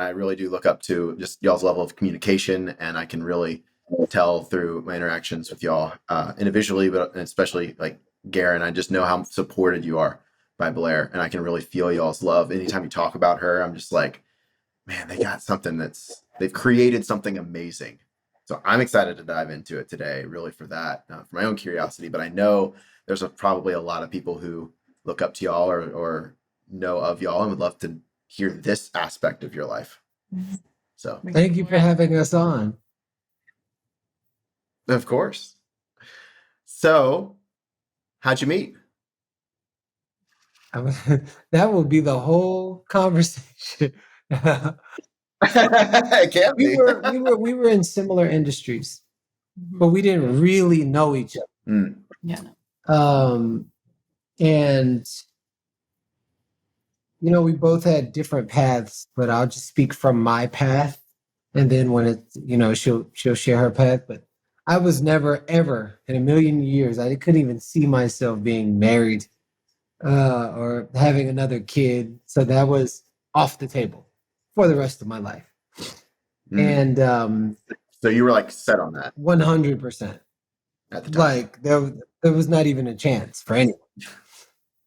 I really do look up to just y'all's level of communication, and I can really tell through my interactions with y'all individually, but especially like Garrain. I just know how supported you are by Blair, and I can really feel y'all's love. Anytime you talk about her, I'm just like, man, they've created something amazing. So I'm excited to dive into it today, really for that, for my own curiosity. But I know there's probably a lot of people who look up to y'all or know of y'all and would love to hear this aspect of your life. So thank you for having us on. Of course. So how'd you meet? That will be the whole conversation. It can't be. we were in similar industries, but we didn't really know each other. Yeah. And we both had different paths, but I'll just speak from my path. And then when it's, she'll share her path. But I was never, ever in a million years, I couldn't even see myself being married or having another kid. So that was off the table for the rest of my life. And so you were like set on that 100% at the time. Like there was not even a chance for anyone.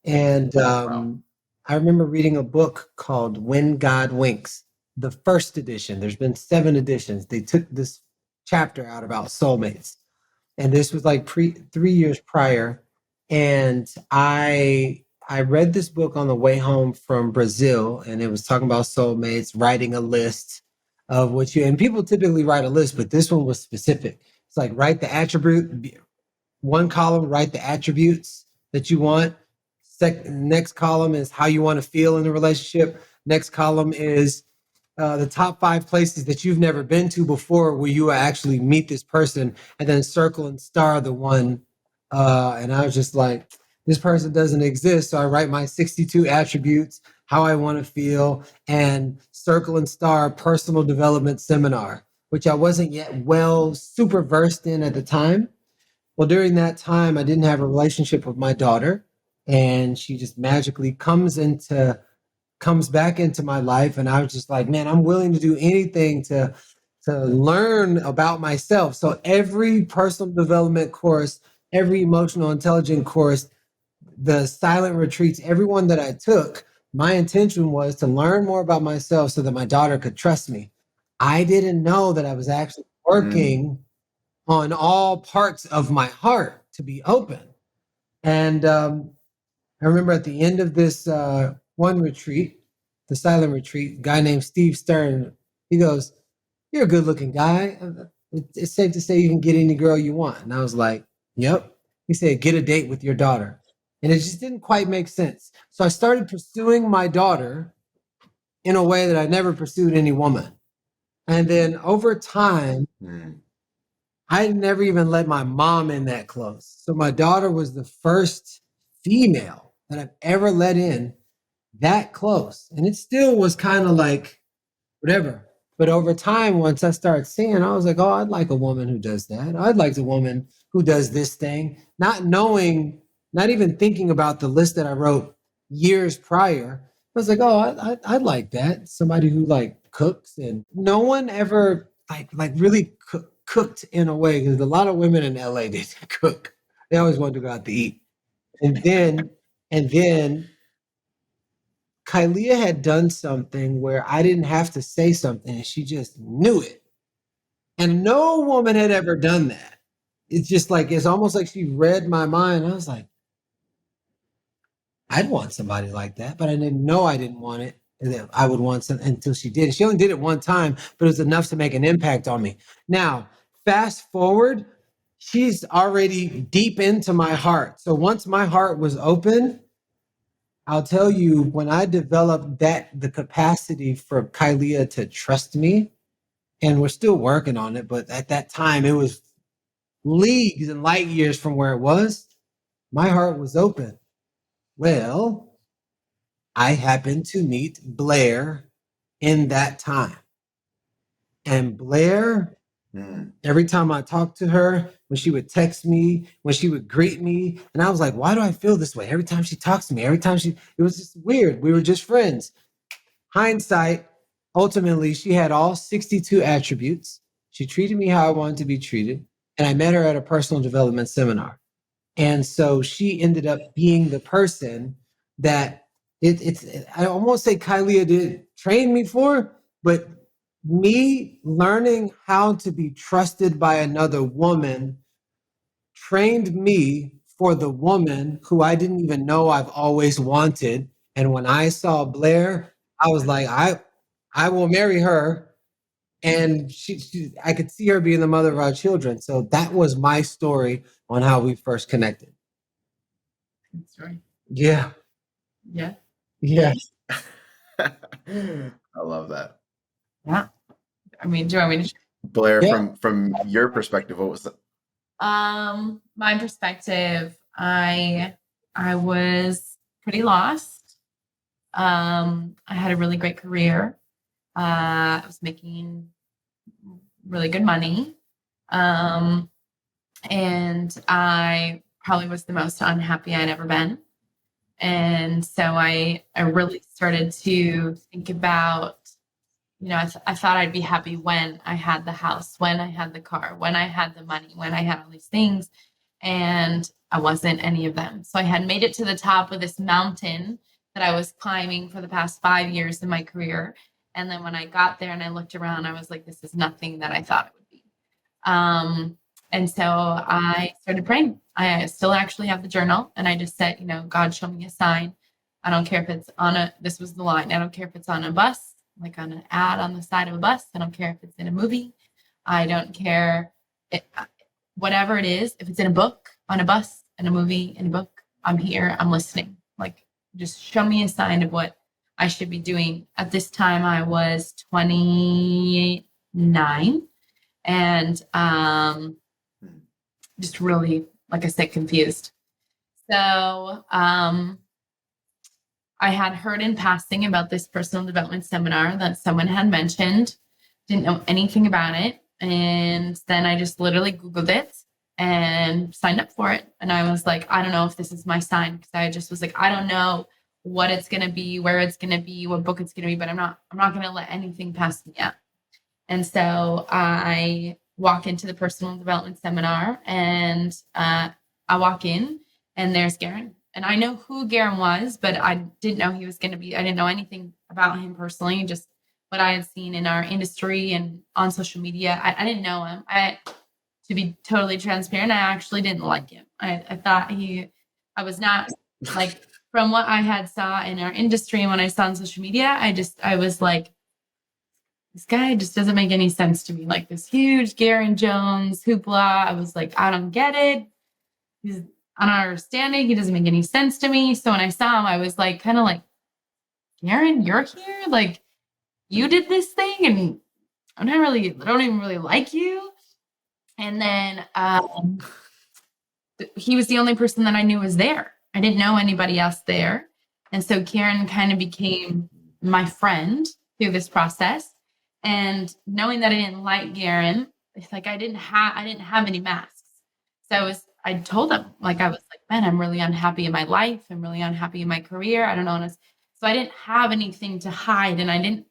And Wow. I remember reading a book called When God Winks, the first edition. There's been 7 editions. They took this chapter out about soulmates, and this was like 3 years prior. And I read this book on the way home from Brazil, and it was talking about soulmates, writing a list of what you, and people typically write a list, but this one was specific. It's like write the attribute, one column, write the attributes that you want. Next column is how you want to feel in the relationship. Next column is the top 5 places that you've never been to before where you actually meet this person, and then circle and star the one. And I was just like, this person doesn't exist. So I write my 62 attributes, how I want to feel, and circle and star personal development seminar, which I wasn't yet super versed in at the time. Well, during that time, I didn't have a relationship with my daughter, and she just magically comes back into my life. And I was just like, man, I'm willing to do anything to learn about myself. So every personal development course, every emotional intelligence course, the silent retreats, everyone that I took, my intention was to learn more about myself so that my daughter could trust me. I didn't know that I was actually working on all parts of my heart to be open. And I remember at the end of this one retreat, the silent retreat, a guy named Steve Stern, he goes, "You're a good looking guy. It's safe to say you can get any girl you want." And I was like, "Yep." He said, "Get a date with your daughter." And it just didn't quite make sense. So I started pursuing my daughter in a way that I never pursued any woman. And then over time, I never even let my mom in that close. So my daughter was the first female that I've ever let in that close. And it still was kind of like, whatever. But over time, once I started seeing, I was like, oh, I'd like a woman who does that. I'd like a woman who does this thing, not knowing, not even thinking about the list that I wrote years prior. I was like, oh, I'd like that. Somebody who like cooks, and no one ever like really cooked in a way, because a lot of women in LA didn't cook. They always wanted to go out to eat. And then Kylia had done something where I didn't have to say something, and she just knew it. And no woman had ever done that. It's just like, it's almost like she read my mind. I was like, I'd want somebody like that, but I didn't know I didn't want it. And that I would want something until she did. She only did it one time, but it was enough to make an impact on me. Now, fast forward, she's already deep into my heart. So once my heart was open, I'll tell you, when I developed the capacity for Kylia to trust me, and we're still working on it, but at that time it was leagues and light years from where it was, my heart was open. Well, I happened to meet Blair in that time. And Blair, every time I talked to her, when she would text me, when she would greet me, and I was like, why do I feel this way? Every time she talks to me, it was just weird. We were just friends. Hindsight, ultimately, she had all 62 attributes. She treated me how I wanted to be treated. And I met her at a personal development seminar. And so she ended up being the person that it's, I almost say Kylie did train me for, but me learning how to be trusted by another woman trained me for the woman who I didn't even know I've always wanted. And when I saw Blair, I was like, I will marry her. And I could see her being the mother of our children. So that was my story on how we first connected. Good story. Yeah. Yeah. Yeah. I love that. Yeah. I mean, do you want me to? Blair, Yeah. from your perspective, what was the My perspective, I was pretty lost. I had a really great career. I was making really good money. And I probably was the most unhappy I'd ever been. And so I really started to think about, I thought I'd be happy when I had the house, when I had the car, when I had the money, when I had all these things. And I wasn't any of them. So I had made it to the top of this mountain that I was climbing for the past 5 years in my career. And then when I got there and I looked around, I was like, this is nothing that I thought it would be. And so I started praying. I still actually have the journal. And I just said, God, show me a sign. I don't care if it's this was the line. I don't care if it's on a bus, like on an ad on the side of a bus. I don't care if it's in a movie. I don't care. Whatever it is, if it's in a book, on a bus, in a movie, in a book, I'm here, I'm listening. Like, just show me a sign of what I should be doing. At this time, I was 29 and just really, like I said, confused. So I had heard in passing about this personal development seminar that someone had mentioned, didn't know anything about it. And then I just literally Googled it and signed up for it. And I was like, I don't know if this is my sign, because I just was like, I don't know what it's going to be, where it's going to be, what book it's going to be, but I'm not going to let anything pass me up. And so I walk into the personal development seminar and I walk in and there's Garrain. And I know who Garrain was, but I didn't know he was going to be, I didn't know anything about him personally, just what I had seen in our industry and on social media. I didn't know him. To be totally transparent, I actually didn't like him. I thought I was not like, from what I had saw in our industry and when I saw on social media, I was like, this guy just doesn't make any sense to me. Like this huge Garrain Jones hoopla. I was like, I don't get it. He's I don't understand it. He doesn't make any sense to me. So when I saw him, I was like, kind of like, Garrain, you're here? Like, you did this thing and I don't even really like you. And then he was the only person that I knew was there. I didn't know anybody else there. And so Karen kind of became my friend through this process. And knowing that I didn't like Garrain, it's like I didn't have any masks. So I told him, like, I was like, man, I'm really unhappy in my life. I'm really unhappy in my career. I don't know. So I didn't have anything to hide, and I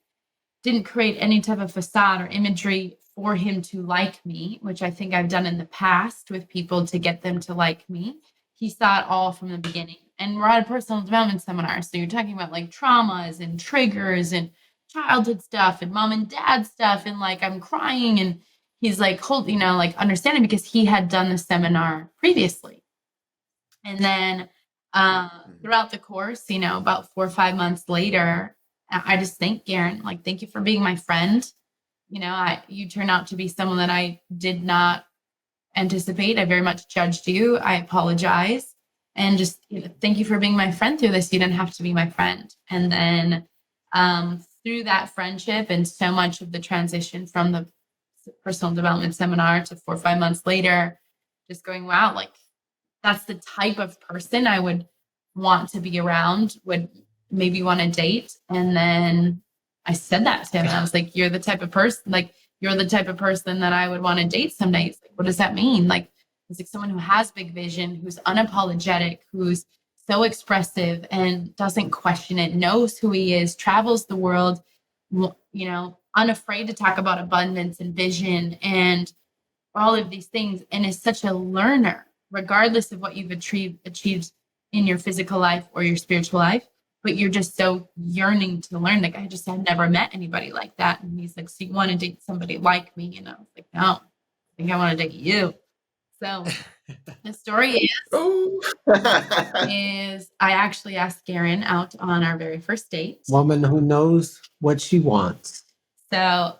didn't create any type of facade or imagery for him to like me, which I think I've done in the past with people to get them to like me. He saw it all from the beginning. And we're at a personal development seminar. So you're talking about like traumas and triggers and childhood stuff and mom and dad stuff. And like, I'm crying, and he's like, like understanding, because he had done the seminar previously. And then throughout the course, about 4 or 5 months later, I just thank Garrain, like, thank you for being my friend. You turned out to be someone that I did not anticipate. I very much judged you. I apologize. And just thank you for being my friend through this. You didn't have to be my friend. And then through that friendship and so much of the transition from the personal development seminar to 4 or 5 months later, just going, wow, like that's the type of person I would want to be around, would maybe want to date. And then I said that to him. And I was like, you're the type of person that I would want to date someday. He's like, what does that mean? Like, it's like someone who has big vision, who's unapologetic, who's so expressive and doesn't question it, knows who he is, travels the world, unafraid to talk about abundance and vision and all of these things, and is such a learner, regardless of what you've achieved in your physical life or your spiritual life. But you're just so yearning to learn. Like, I just had never met anybody like that. And he's like, so you want to date somebody like me? And I was like, no, I think I want to date you. So the story Oh. is I actually asked Garrain out on our very first date. Woman who knows what she wants. So,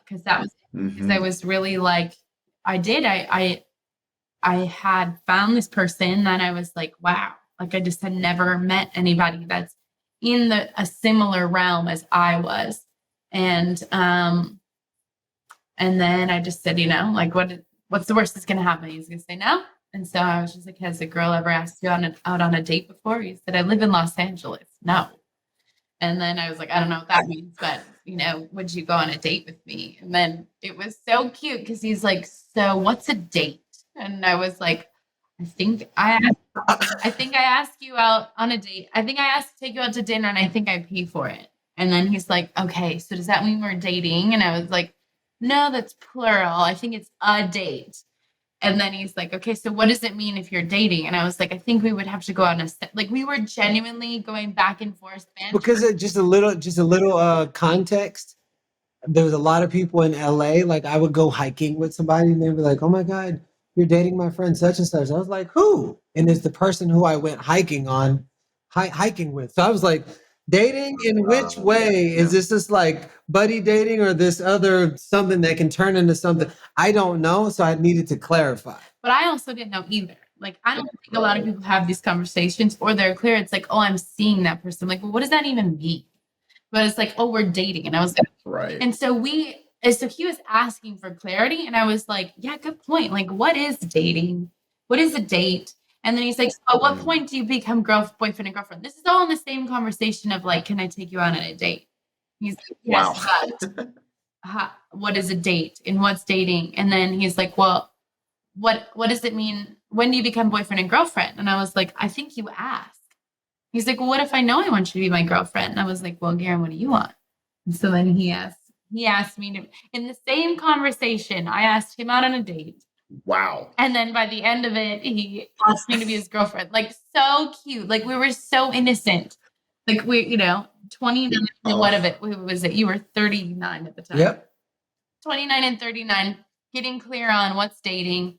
because that was, because I was really like, I had found this person that I was like, wow, like I just had never met anybody that's in a similar realm as I was. And then I just said, like, what's the worst that's going to happen? He's going to say no. And so I was just like, has a girl ever asked you out on a date before? He said, I live in Los Angeles. No. And then I was like, I don't know what that means, but would you go on a date with me? And then it was so cute because he's like, so what's a date? And I was like, I think I asked you out on a date. I think I asked to take you out to dinner and I think I pay for it. And then he's like, okay, so does that mean we're dating? And I was like, no, that's plural. I think it's a date. And then he's like, okay, so what does it mean if you're dating? And I was like, I think we would have to go on like we were genuinely going back and forth. Because just a little context. There was a lot of people in LA. Like I would go hiking with somebody and they'd be like, oh my God, you're dating my friend such and such. I was like, who? And it's the person who I went hiking with. So I was like, dating in which way? Is this just like buddy dating or this other something that can turn into something? I don't know. So I needed to clarify. But I also didn't know either. Like, I don't think a lot of people have these conversations or they're clear. It's like, oh, I'm seeing that person. I'm like, well, what does that even mean? But it's like, oh, we're dating. And I was like, right. And so he was asking for clarity. And I was like, yeah, good point. Like, what is dating? What is a date? And then he's like, so at what point do you become boyfriend and girlfriend? This is all in the same conversation of like, can I take you out on a date? He's like, yes, wow. But what is a date and what's dating? And then he's like, well, what does it mean? When do you become boyfriend and girlfriend? And I was like, I think you ask. He's like, well, what if I know I want you to be my girlfriend? And I was like, well, Garrain, what do you want? And so then he asked me to, in the same conversation, I asked him out on a date. Wow. And then by the end of it, he asked me to be his girlfriend. Like, so cute. Like, we were so innocent. Like, 29, what of it? What was it? You were 39 at the time. Yep. 29 and 39, getting clear on what's dating,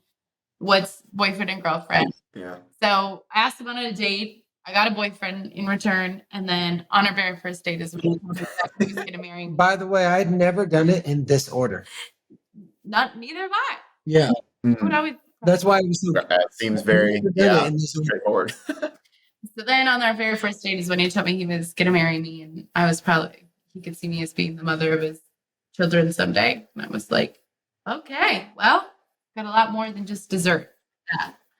what's boyfriend and girlfriend. Yeah. So I asked him on a date. I got a boyfriend in return. And then on our very first date is when he told me that he was going to marry me. By the way, I'd never done it in this order. Neither have I. Yeah. That's why it was so. That seems very straightforward. So then on our very first date is when he told me he was going to marry me. And I was he could see me as being the mother of his children someday. And I was like, okay, well, got a lot more than just dessert.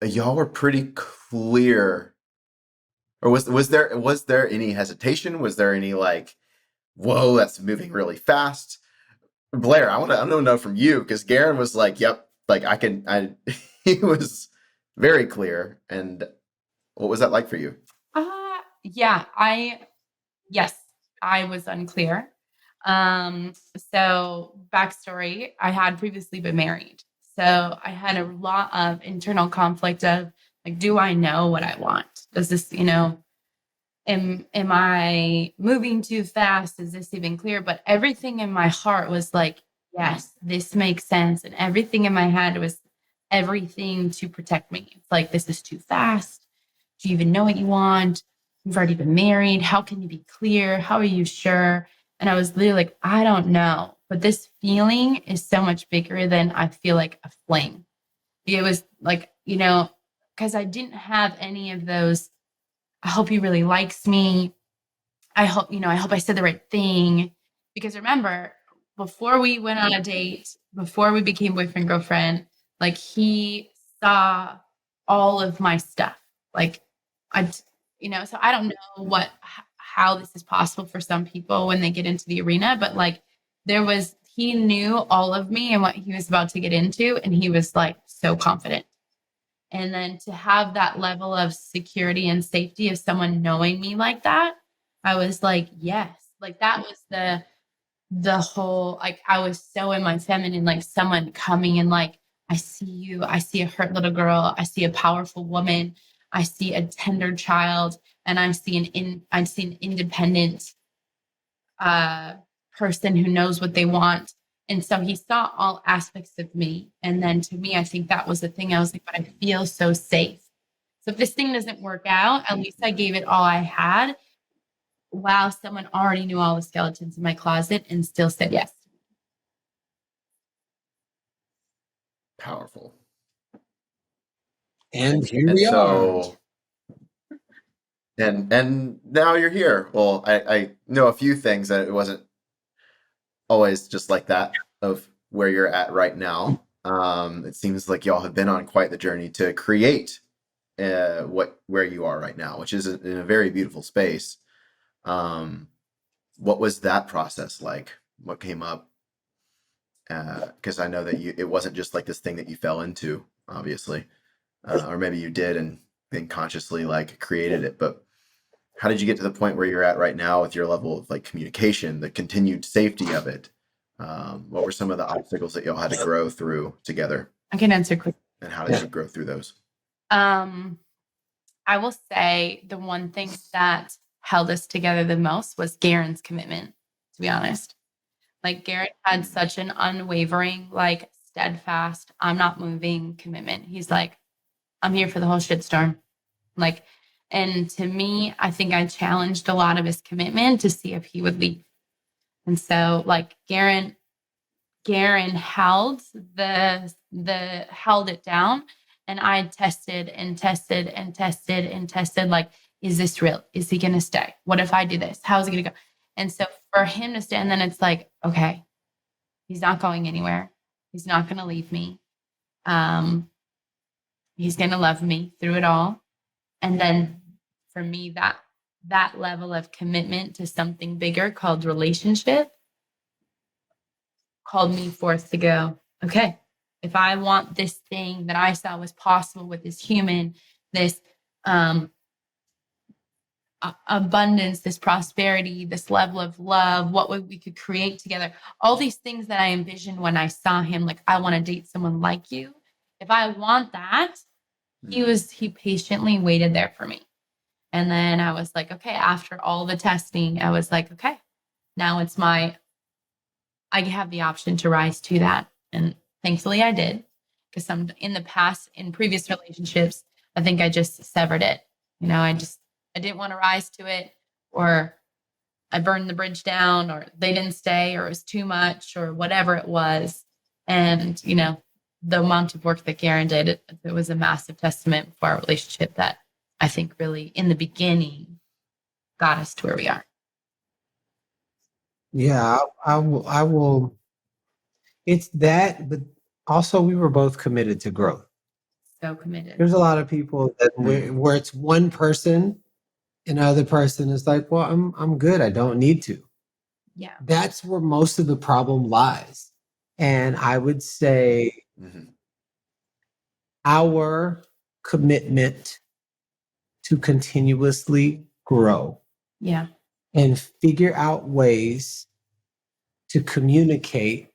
Y'all were pretty clear. Or was there any hesitation? Was there any like, whoa, that's moving really fast? Blair, I want to know from you, because Garrain was like, yep, like he was very clear. And what was that like for you? Yeah, yes, I was unclear. So backstory, I had previously been married. So I had a lot of internal conflict of like, do I know what I want? Does this, am I moving too fast? Is this even clear? But everything in my heart was like, yes, this makes sense. And everything in my head was everything to protect me. It's like, this is too fast. Do you even know what you want? You've already been married. How can you be clear? How are you sure? And I was literally like, I don't know. But this feeling is so much bigger than I feel like a fling. It was like, because I didn't have any of those. I hope he really likes me. I hope I said the right thing. Because remember, before we went on a date, before we became boyfriend, girlfriend, like he saw all of my stuff. Like so I don't know how this is possible for some people when they get into the arena, but like he knew all of me and what he was about to get into. And he was like so confident. And then to have that level of security and safety of someone knowing me like that, I was like, yes, like that was the whole, like, I was so in my feminine, like someone coming and like, I see you, I see a hurt little girl, I see a powerful woman, I see a tender child, and I see an independent uh person who knows what they want. And so he saw all aspects of me. And then to me, I think that was the thing. I was like, but I feel so safe. So if this thing doesn't work out, at least I gave it all I had. Wow, someone already knew all the skeletons in my closet and still said yes. Powerful. And here And we are. so, and now you're here. Well, I know a few things that it wasn't always just like that of where you're at right now. It seems like y'all have been on quite the journey to create where you are right now, which is in a very beautiful space. What was that process like? What came up? Because I know that it wasn't just like this thing that you fell into, obviously, or maybe you did and then consciously like created it. But how did you get to the point where you're at right now with your level of like communication, the continued safety of it? What were some of the obstacles that y'all had to grow through together? I can answer quick. And how did you grow through those? I will say the one thing that held us together the most was Garrain's commitment, to be honest. Like Garrain had such an unwavering, like steadfast, I'm not moving commitment. He's like, I'm here for the whole shitstorm. Like, and to me, I think I challenged a lot of his commitment to see if he would leave. And so like Garrain held held it down, and I tested and tested and tested and tested, like, is this real? Is he gonna stay? What if I do this? How's it gonna go? And so for him to stay, and then it's like, okay, he's not going anywhere. He's not gonna leave me. He's gonna love me through it all. And then for me, that level of commitment to something bigger called relationship called me forth to go, okay, if I want this thing that I saw was possible with this human, this abundance, this prosperity, this level of love, we could create together, all these things that I envisioned when I saw him, like, I want to date someone like you. If I want that, he patiently waited there for me. And then I was like, okay, after all the testing, I was like, okay, now I have the option to rise to that. And thankfully I did, because in previous relationships, I think I just severed it. I didn't want to rise to it, or I burned the bridge down, or they didn't stay, or it was too much, or whatever it was. And, the amount of work that Garrain did, it was a massive testament for our relationship that I think really in the beginning got us to where we are. Yeah, I will. It's that, but also we were both committed to growth. So committed. There's a lot of people that where it's one person and the other person is like, well, I'm good. I don't need to. Yeah. That's where most of the problem lies. And I would say our commitment to continuously grow. Yeah. And figure out ways to communicate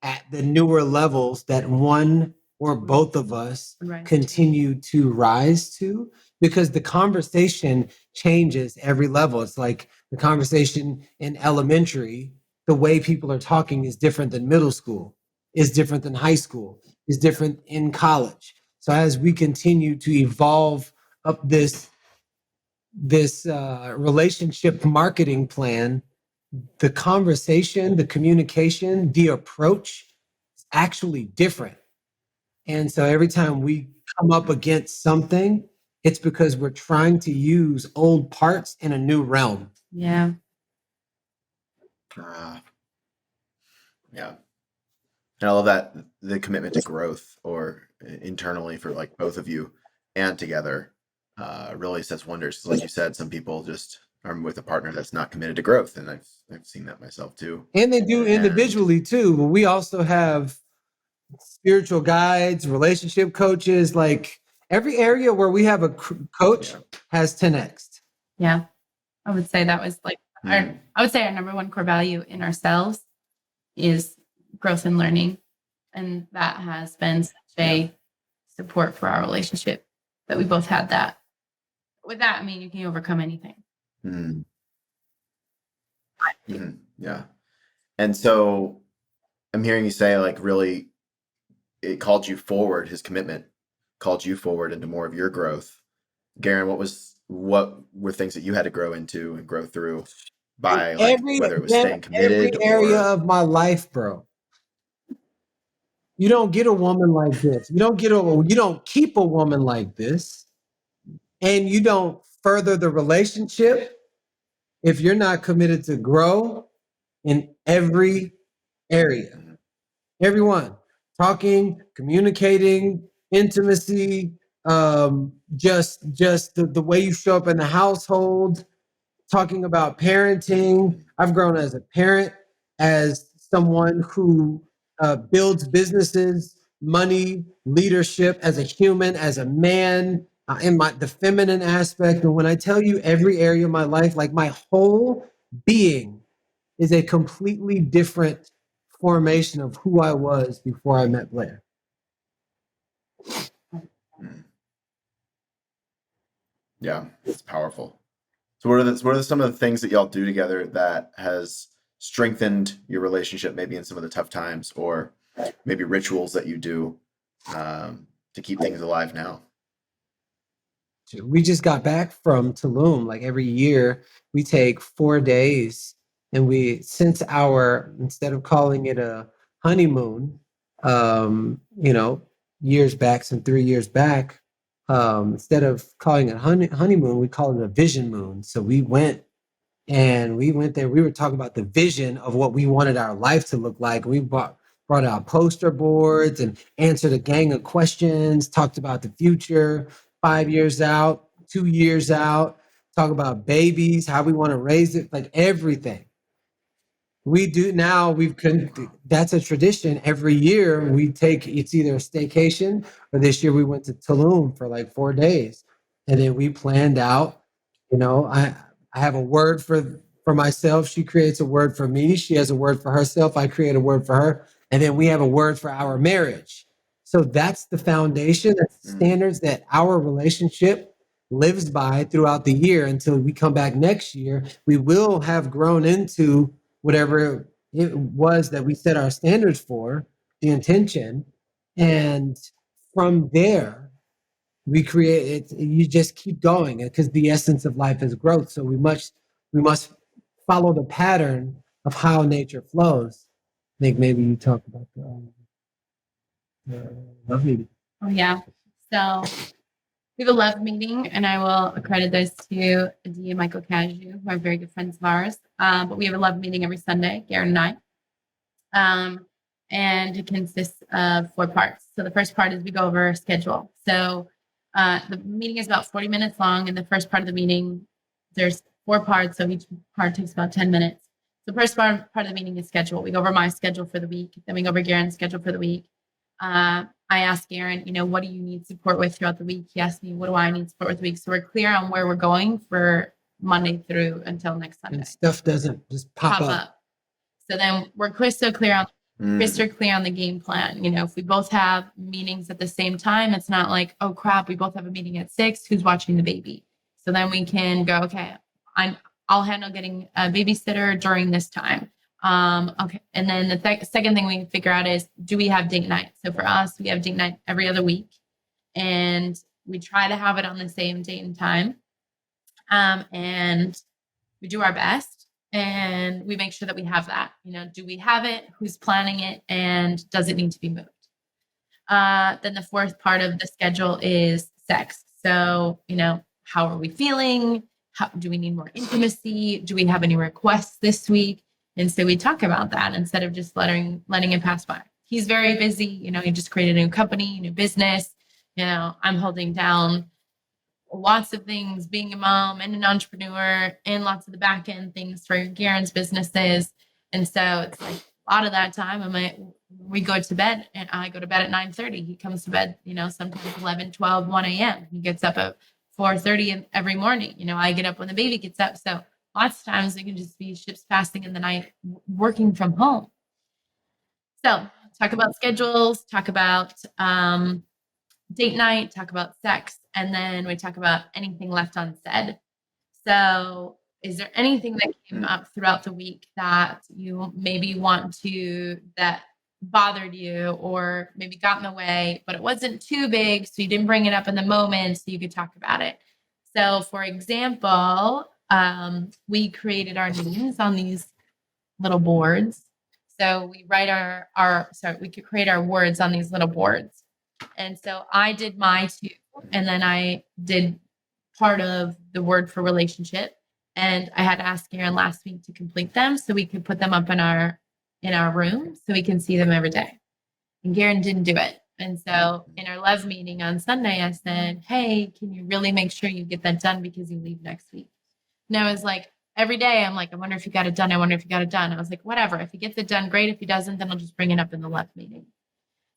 at the newer levels that one or both of us continue to rise to, because the conversation changes every level. It's like the conversation in elementary, the way people are talking is different than middle school, is different than high school, is different in college. So as we continue to evolve up this relationship marketing plan, the conversation, the communication, the approach is actually different. And so every time we come up against something, it's because we're trying to use old parts in a new realm. Yeah. Yeah. And I love that the commitment to growth, or internally for like both of you and together, really says wonders. Like you said, some people just are with a partner that's not committed to growth, and I've seen that myself too. And they do individually too, but we also have spiritual guides, relationship coaches. Like every area where we have a coach has 10x. Yeah, I would say that was like I would say our number one core value in ourselves is growth and learning. And that has been such a support for our relationship that we both had that. With that, I mean, you can overcome anything. Mm. Mhm. Yeah. And so I'm hearing you say, like, really, it called you forward, his commitment called you forward into more of your growth. Garen, what were things that you had to grow into and grow through by, like, whether it was staying Every committed area or of my life, bro. You don't get a woman like this. You don't keep a woman like this, and you don't further the relationship if you're not committed to grow in every area. Everyone, talking, communicating, intimacy, just the way you show up in the household, talking about parenting. I've grown as a parent, as someone who builds businesses, money, leadership, as a human, as a man, in the feminine aspect. And when I tell you every area of my life, like my whole being is a completely different formation of who I was before I met Blair. yeah, it's powerful. So what are some of the things that y'all do together that has strengthened your relationship, maybe in some of the tough times, or maybe rituals that you do to keep things alive now? We just got back from Tulum. Like every year, we take 4 days, and instead of calling it a honeymoon, you know, years back, some 3 years back, instead of calling it honeymoon, we call it a vision moon. So we went there. We were talking about the vision of what we wanted our life to look like. We brought out poster boards and answered a gang of questions, talked about the future, 5 years out, 2 years out, talk about babies, how we want to raise it, like everything. We do now, that's a tradition. Every year it's either a staycation, or this year we went to Tulum for like 4 days. And then we planned out, I have a word for myself. She creates a word for me. She has a word for herself. I create a word for her. And then we have a word for our marriage. So that's the foundation, that's the standards that our relationship lives by throughout the year until we come back next year. We will have grown into whatever it was that we set our standards for, the intention. And from there, we create it. You just keep going because the essence of life is growth. So we must follow the pattern of how nature flows. I think maybe you talk about the love meeting. Oh, yeah. So we have a love meeting, and I will accredit those to Adi and Michael Caju, who are very good friends of ours. But we have a love meeting every Sunday, Garen and I. And it consists of 4 parts. So the first part is we go over our schedule. So the meeting is about 40 minutes long. And the first part of the meeting, there's 4 parts. So each part takes about 10 minutes. The first part of the meeting is schedule. We go over my schedule for the week. Then we go over Garen's schedule for the week. I asked Garen, what do you need support with throughout the week? He asked me, what do I need support with the week? So we're clear on where we're going for Monday through until next Sunday. And stuff doesn't just pop up. So then we're crystal clear on the game plan. If we both have meetings at the same time, it's not like, oh crap, we both have a meeting at 6. Who's watching the baby? So then we can go, okay, I'll handle getting a babysitter during this time. Okay. And then the second thing we figure out is, do we have date night? So for us, we have date night every other week, and we try to have it on the same date and time. And we do our best, and we make sure that we have that. Do we have it? Who's planning it? And does it need to be moved? Then the 4th part of the schedule is sex. So, how are we feeling? Do we need more intimacy? Do we have any requests this week? And so we talk about that instead of just letting it pass by. He's very busy. He just created a new company, new business. I'm holding down lots of things, being a mom and an entrepreneur, and lots of the back end things for Garen's businesses. And so it's like a lot of that time we go to bed, and I go to bed at 9:30. He comes to bed, sometimes 11, 12, 1 a.m. He gets up at 4:30 every morning. I get up when the baby gets up. So lots of times it can just be ships passing in the night working from home. So talk about schedules, talk about date night, talk about sex, and then we talk about anything left unsaid. So is there anything that came up throughout the week that you maybe that bothered you or maybe got in the way, but it wasn't too big, so you didn't bring it up in the moment, so you could talk about it? So for example, we created our names on these little boards. So we write we could create our words on these little boards. And so I did my two, and then I did part of the word for relationship. And I had to ask Aaron last week to complete them so we could put them up in our room so we can see them every day. And Garen didn't do it. And so in our love meeting on Sunday, I said, hey, can you really make sure you get that done because you leave next week? And I was like, every day I'm like, I wonder if you got it done. I wonder if you got it done. I was like, whatever. If he gets it done, great. If he doesn't, then I'll just bring it up in the love meeting.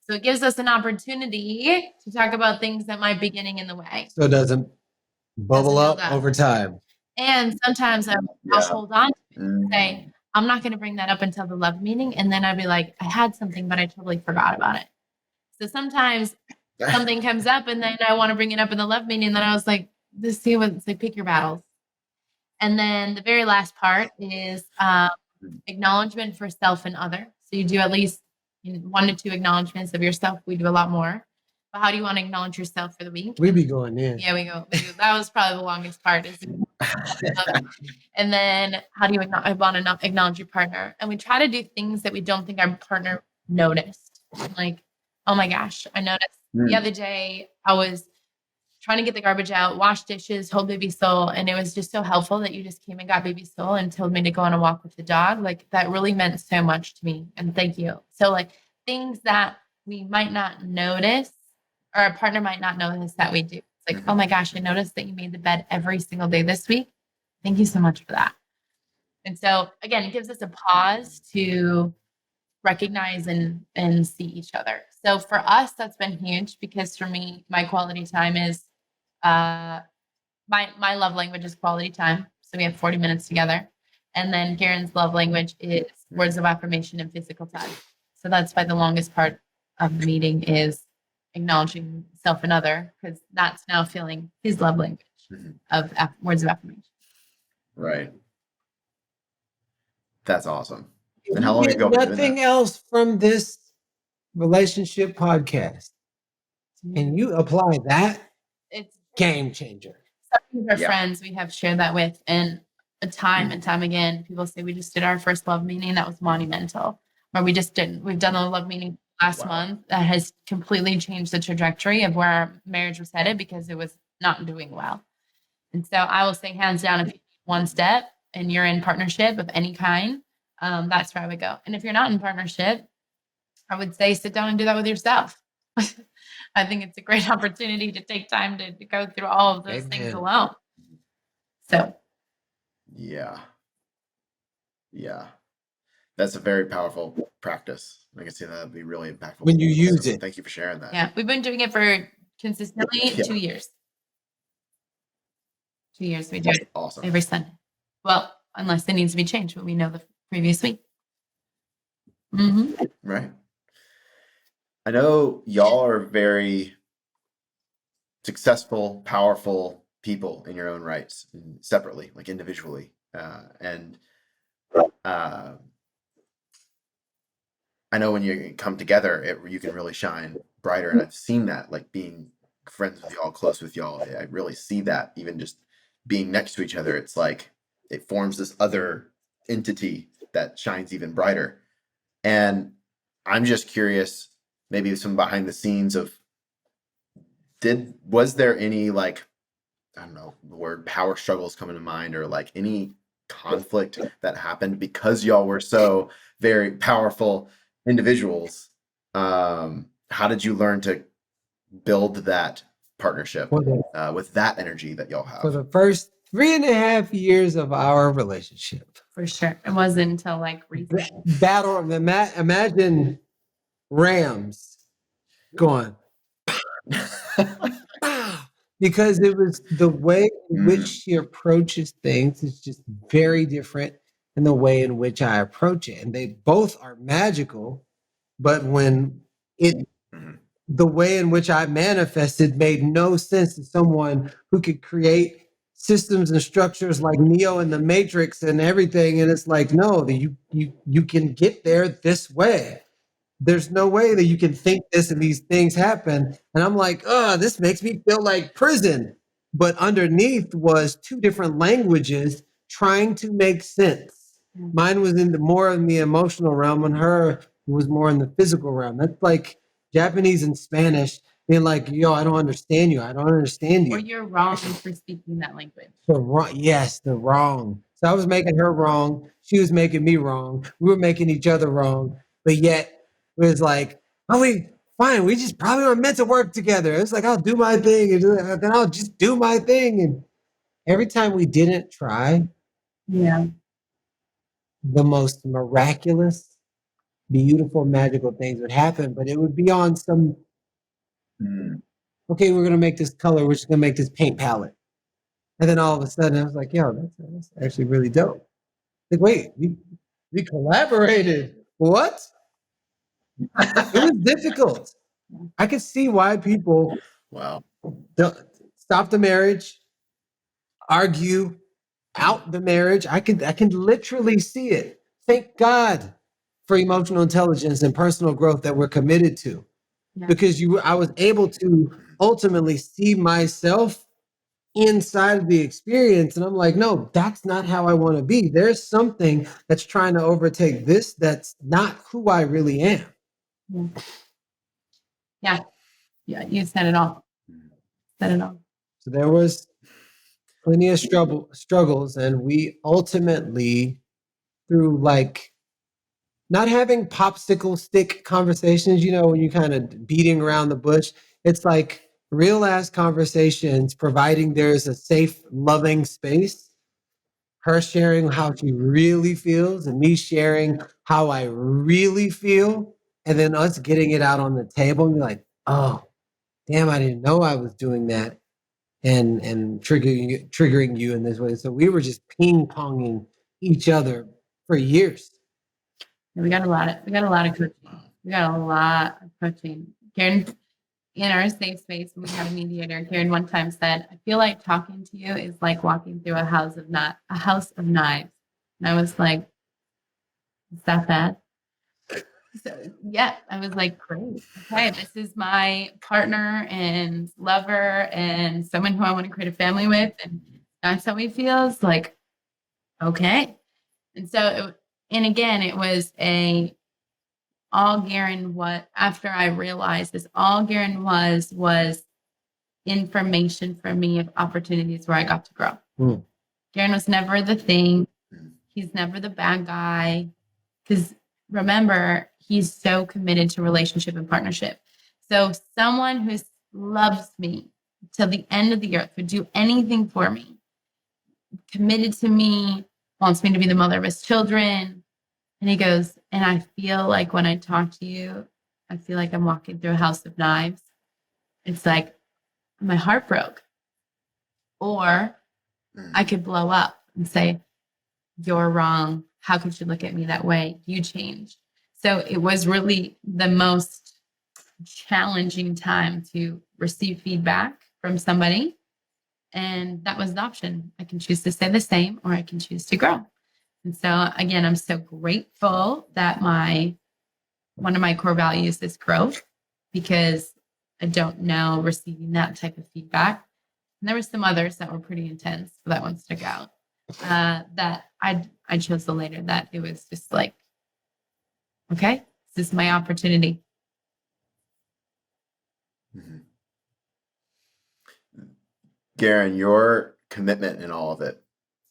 So it gives us an opportunity to talk about things that might be getting in the way. So it doesn't bubble Doesn't build up up. over time. And sometimes I'll hold on to it and say, I'm not going to bring that up until the love meeting. And then I'd be like, I had something, but I totally forgot about it. So something comes up and then I want to bring it up in the love meeting. And then I was like, it's like, pick your battles. And then the very last part is acknowledgement for self and other. So you do at least 1 to 2 acknowledgements of yourself. We do a lot more. But how do you want to acknowledge yourself for the week? We be going in. Yeah, we go. That was probably the longest part. And then how do you want to acknowledge your partner? And we try to do things that we don't think our partner noticed. Like, oh my gosh, I noticed the other day I was trying to get the garbage out, wash dishes, hold baby Soul. And it was just so helpful that you just came and got baby Soul and told me to go on a walk with the dog. Like that really meant so much to me. And thank you. So like things that we might not notice or our partner might not notice that we do. It's like, oh my gosh, I noticed that you made the bed every single day this week. Thank you so much for that. And so again, it gives us a pause to recognize and see each other. So for us, that's been huge because for me, my quality time is my love language is quality time. So we have 40 minutes together. And then Garen's love language is words of affirmation and physical touch. So that's why the longest part of the meeting is acknowledging self and other, because that's now feeling his love language of words of affirmation. Right. That's awesome. And how long have you been doing nothing that? else from this relationship podcast, and you apply that, It's game changer. some of our friends we have shared that with, and time and time again, people say we just did our first love meeting that was monumental, or we've done a love meeting last month that has completely changed the trajectory of where our marriage was headed because it was not doing well. And so I will say hands down, if you take one step and you're in partnership of any kind, that's where I would go. And if you're not in partnership, I would say sit down and do that with yourself. I think it's a great opportunity to take time to go through all of those things alone. So. Yeah. That's a very powerful practice. I can see that would be really impactful. When you use it. Thank you for sharing that. Yeah, we've been doing it for consistently 2 years. 2 years we do it every Sunday. Well, unless it needs to be changed, but we know the previous week. Right. I know y'all are very successful, powerful people in your own rights, separately, like individually. I know when you come together, you can really shine brighter. And I've seen that, like being friends with y'all, close with y'all. I really see that even just being next to each other. It's like it forms this other entity that shines even brighter. And I'm just curious, maybe some behind the scenes of, was there any, like, I don't know, the word power struggles coming to mind, or like any conflict that happened because y'all were so very powerful individuals? How did you learn to build that partnership with that energy that y'all have? For the first 3.5 years of our relationship. For sure. It wasn't until like recent. Battle of imagine Rams going. Because it was the way in which she approaches things is just very different than the way in which I approach it. And they both are magical But when it Mhm. the way in which I manifested made no sense to someone who could create systems and structures like Neo and the Matrix and everything. And it's like, no, you can get there this way. There's no way that you can think this and these things happen. And I'm like, oh, this makes me feel like prison. But underneath was two different languages trying to make sense. Mine was in the more in the emotional realm, and her was more in the physical realm. That's like Japanese and Spanish being like, yo, I don't understand you. I don't understand Or you. you're wrong for speaking that language. The wrong, yes, the wrong. So I was making her wrong. She was making me wrong. We were making each other wrong. But yet it was like, oh, we fine. We just probably were meant to work together. It's like I'll do my thing, and then I'll just do my thing. And every time we didn't try, Yeah. the most miraculous, beautiful, magical things would happen. But it would be on some, Mm. okay, we're gonna make this color. We're just gonna make this paint palette. And then all of a sudden, I was like, yo, that's actually really dope. Like, wait, we collaborated. What? It was difficult. I could see why people Wow. don't stop the marriage, argue out the marriage. I can literally see it. Thank God for emotional intelligence and personal growth that we're committed to. Yeah. Because I was able to ultimately see myself inside of the experience, and I'm like, no, that's not how I want to be. There's something that's trying to overtake this that's not who I really am. Yeah. Yeah. You said it all. Said it all. So there was plenty of struggles, and we ultimately, through like not having popsicle stick conversations, when you kind of beating around the bush, it's like real ass conversations, providing there's a safe, loving space. Her sharing how she really feels, and me sharing how I really feel, and then us getting it out on the table and be like, oh, damn, I didn't know I was doing that, and triggering you in this way. So we were just ping ponging each other for years. We got a lot of coaching. We got a lot of coaching. Karen, in our safe space, when we had a mediator, Karen one time said, I feel like talking to you is like walking through a house of knives. And I was like, is that bad? So yeah, I was like, great. Okay, this is my partner and lover and someone who I want to create a family with. And that's how he feels. Like, okay. And so, and again, it was all Garrain, what after I realized this, all Garrain was information for me of opportunities where I got to grow. Garrain was never the thing. He's never the bad guy. Because remember, he's so committed to relationship and partnership. So someone who loves me till the end of the earth, would do anything for me, committed to me, wants me to be the mother of his children. And he goes, and I feel like when I talk to you, I feel like I'm walking through a house of knives. It's like my heart broke. Or I could blow up and say, you're wrong. How could you look at me that way? You changed. So it was really the most challenging time to receive feedback from somebody. And that was the option. I can choose to stay the same or I can choose to grow. And so again, I'm so grateful that one of my core values is growth, because I don't know receiving that type of feedback. And there were some others that were pretty intense, but that one stuck out. That I chose the later, that it was just like, okay, this is my opportunity. Mm-hmm. Garrain, your commitment in all of it,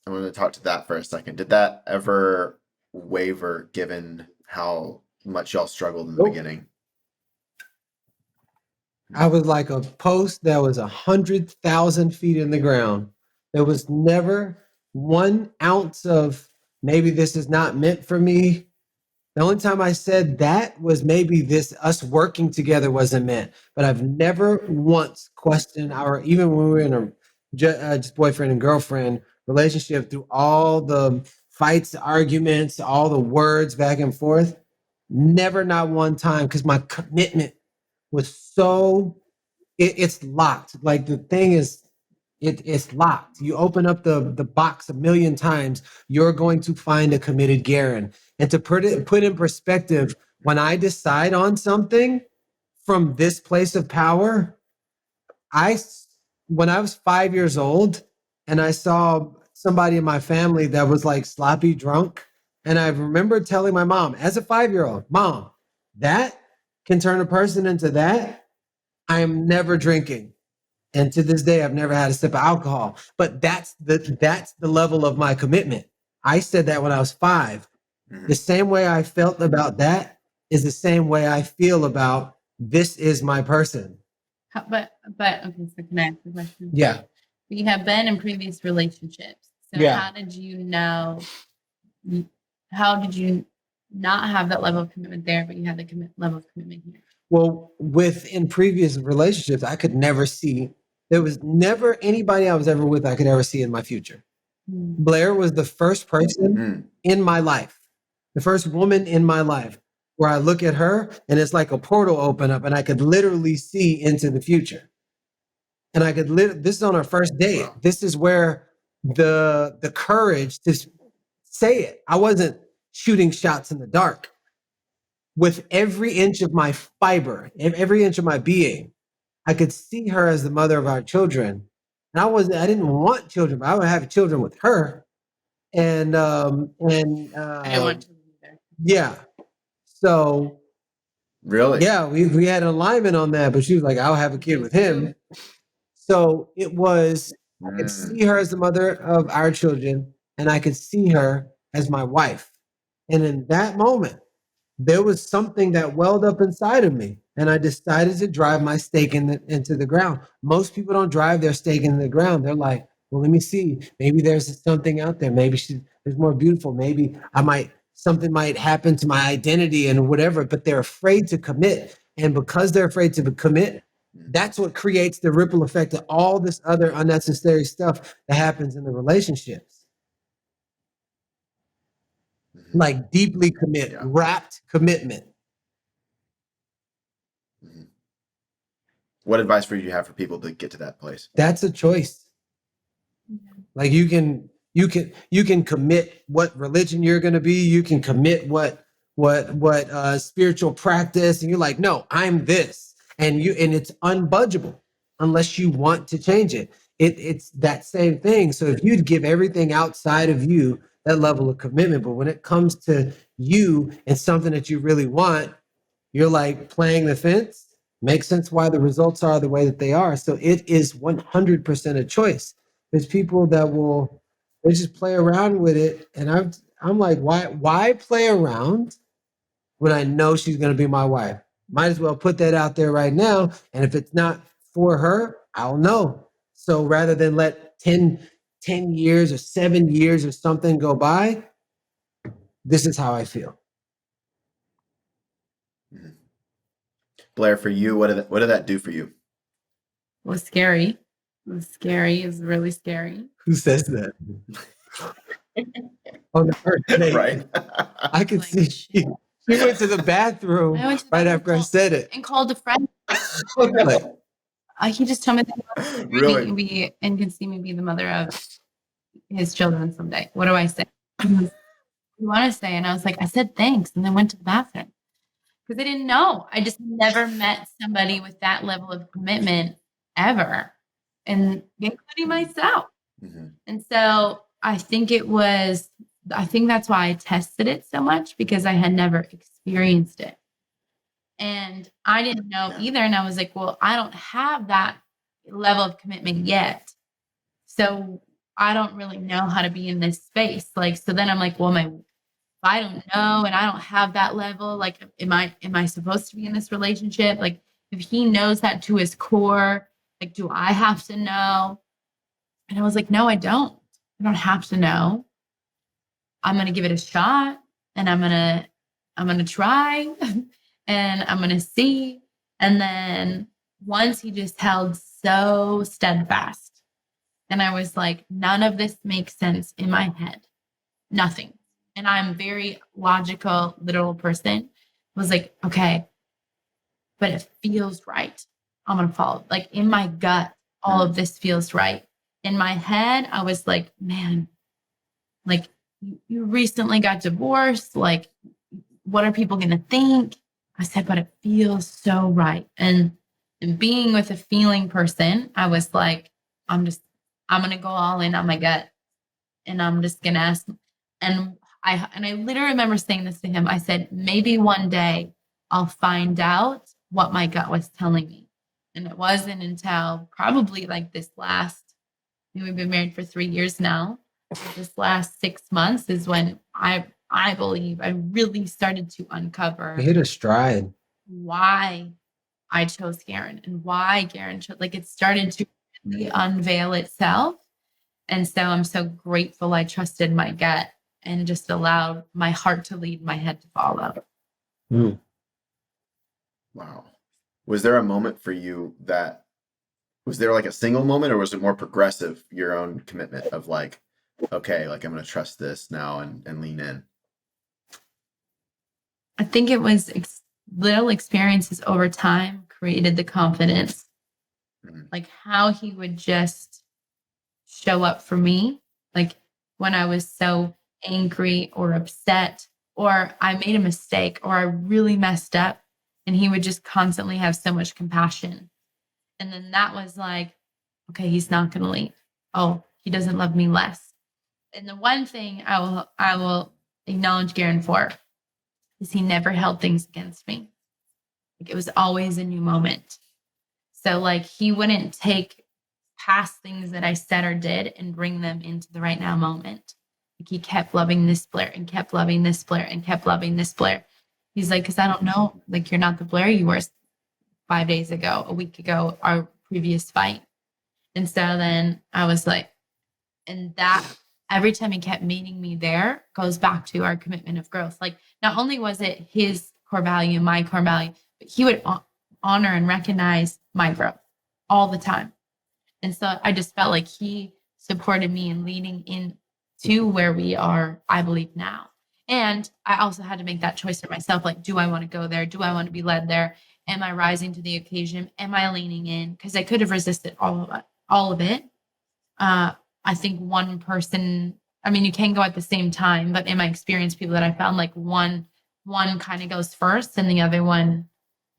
I want to talk to that for a second. Did that ever waver given how much y'all struggled in the beginning? I was like a post that was 100,000 feet in the ground. There was never 1 ounce of maybe this is not meant for me. The only time I said that was maybe us working together wasn't meant. But I've never once questioned even when we were in a just boyfriend and girlfriend relationship, through all the fights, arguments, all the words back and forth, Never, not one time, because my commitment was so, it's locked. Like the thing is, it's locked. You open up the box a million times, you're going to find a committed Garrain. And to put in perspective, when I decide on something from this place of power, I when I was 5 years old and I saw somebody in my family that was like sloppy drunk, and I remember telling my mom as a 5-year-old, Mom, that can turn a person into that. I am never drinking. And to this day, I've never had a sip of alcohol. But that's the level of my commitment. I said that when I was 5. The same way I felt about that is the same way I feel about this is my person. But okay, so can I ask the question? Yeah. You have been in previous relationships. So Yeah. how did you know? How did you not have that level of commitment there, but you had the level of commitment here? Well, in previous relationships, I could never see. There was never anybody I was ever with I could ever see in my future. Blair was the first person in my life, the first woman in my life where I look at her and it's like a portal open up and I could literally see into the future. And I could this is on our first date. Wow. This is where the courage to say it. I wasn't shooting shots in the dark. With every inch of my fiber, every inch of my being, I could see her as the mother of our children. And I didn't want children, but I would have children with her. And I didn't want to either. yeah. So Really? yeah, we had an alignment on that, but she was like, I'll have a kid with him. So it was, I could see her as the mother of our children, and I could see her as my wife. And in that moment, there was something that welled up inside of me, and I decided to drive my stake into the ground. Most people don't drive their stake into the ground. They're like, well, let me see. Maybe there's something out there. Maybe there's more beautiful. Maybe something might happen to my identity and whatever, but they're afraid to commit. And because they're afraid to commit, that's what creates the ripple effect of all this other unnecessary stuff that happens in the relationships. Like deeply commit, wrapped commitment. What advice for you have for people to get to that place? That's a choice. Like you can commit what religion you're going to be. You can commit what spiritual practice, and you're like, no, I'm this, and it's unbudgeable unless you want to change it. It's that same thing. So if you'd give everything outside of you that level of commitment, but when it comes to you and something that you really want, you're like playing the fence. Makes sense why the results are the way that they are. So it is 100% a choice. There's people that they just play around with it, and I'm like, why play around when I know she's going to be my wife? Might as well put that out there right now. And if it's not for her, I'll know. So rather than let 10 years or 7 years or something go by, this is how I feel. Blair, for you, what did that do for you? It was scary. It was scary. It was really scary. Who says that? On the first date, Right? I could see she went to the bathroom right after I said it. And called a friend. Okay. He just told me that he wants Really? to be and can see me be the mother of his children someday. What do I say? You want to say? And I was like, I said thanks, and then went to the bathroom because I didn't know. I just never met somebody with that level of commitment ever, and including myself. And so I think that's why I tested it so much, because I had never experienced it. And I didn't know either. And I was like, well, I don't have that level of commitment yet. So I don't really know how to be in this space. Like, so then I'm like, well, if I don't know and I don't have that level, like, am I supposed to be in this relationship? Like, if he knows that to his core, like, do I have to know? And I was like, no, I don't. I don't have to know. I'm going to give it a shot, and I'm going to try and I'm going to see. And then once he just held so steadfast, and I was like, none of this makes sense in my head. Nothing. And I'm a very logical, literal person. was like, okay, but it feels right. I'm going to follow. Like in my gut, all of this feels right. In my head, I was like, man, like you recently got divorced. Like, what are people going to think? I said, but it feels so right. And being with a feeling person, I was like, I'm going to go all in on my gut. And I'm just going to ask. And I literally remember saying this to him. I said, maybe one day I'll find out what my gut was telling me. And it wasn't until probably like this last, we've been married for 3 years now. This last 6 months is when I believe I really started to uncover You hit a stride. why I chose Garrain and why Garrain chose. Like it started to really unveil itself. And so I'm so grateful I trusted my gut and just allowed my heart to lead, my head to follow. Mm. Wow. Was there a moment for you that, was there like a single moment, or was it more progressive, your own commitment of like, okay, like I'm going to trust this now and lean in? I think it was little experiences over time created the confidence, like how he would just show up for me. Like when I was so angry or upset, or I made a mistake, or I really messed up, and he would just constantly have so much compassion. And then that was like, okay, he's not going to leave. Oh, he doesn't love me less. And the one thing I will acknowledge Garrain for is he never held things against me. Like it was always a new moment. So like he wouldn't take past things that I said or did and bring them into the right now moment. Like he kept loving this Blair and kept loving this Blair and kept loving this Blair. He's like, because I don't know, like you're not the Blair you were 5 days ago, a week ago, our previous fight. And so then I was like, and that every time he kept meeting me there goes back to our commitment of growth. Like not only was it his core value, my core value, but he would honor and recognize my growth all the time. And so I just felt like he supported me in leading into where we are, I believe now. And I also had to make that choice for myself. Like, do I want to go there? Do I want to be led there? Am I rising to the occasion? Am I leaning in? Because I could have resisted all of it. I think one person, I mean, you can go at the same time, but in my experience, people that I found, like one kind of goes first and the other one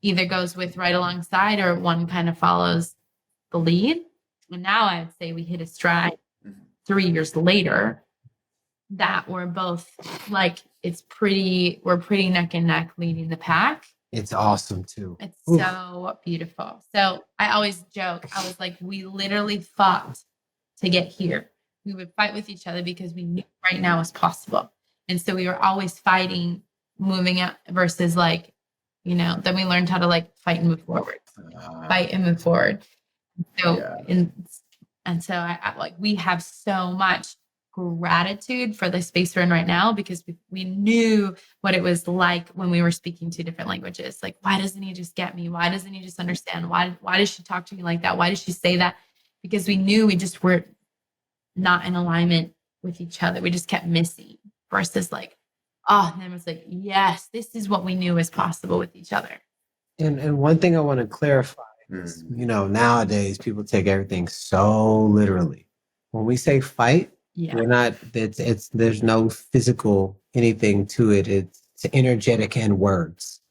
either goes with right alongside, or one kind of follows the lead. And now I would say we hit a stride 3 years later that we're both like, we're pretty neck and neck leading the pack. It's awesome too. It's so beautiful. So I always joke, I was like, we literally fought to get here. We would fight with each other because we knew right now was possible. And so we were always fighting, moving out versus like, then we learned how to like fight and move forward, fight and move forward. So, Yeah. and so I like, we have so much gratitude for the space we're in right now, because we knew what it was like when we were speaking two different languages. Like, why doesn't he just get me? Why doesn't he just understand? Why does she talk to me like that? Why does she say that? Because we knew we just were not in alignment with each other. We just kept missing versus like, and then it was like, yes, this is what we knew was possible with each other. And one thing I want to clarify is, nowadays people take everything so literally. When we say fight, we're not, there's no physical anything to it. It's energetic and words.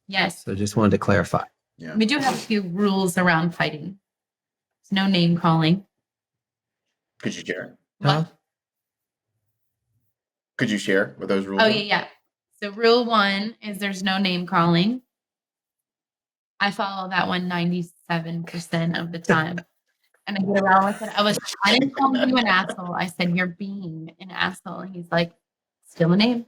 Yes. So just wanted to clarify. Yeah. We do have a few rules around fighting. There's no name calling. Could you share? Huh? Could you share what those rules Oh, are? yeah. So rule 1 is there's no name calling. I follow that one 97% of the time. And I get around with it. I didn't call you an asshole. I said, you're being an asshole. And he's like, still a name.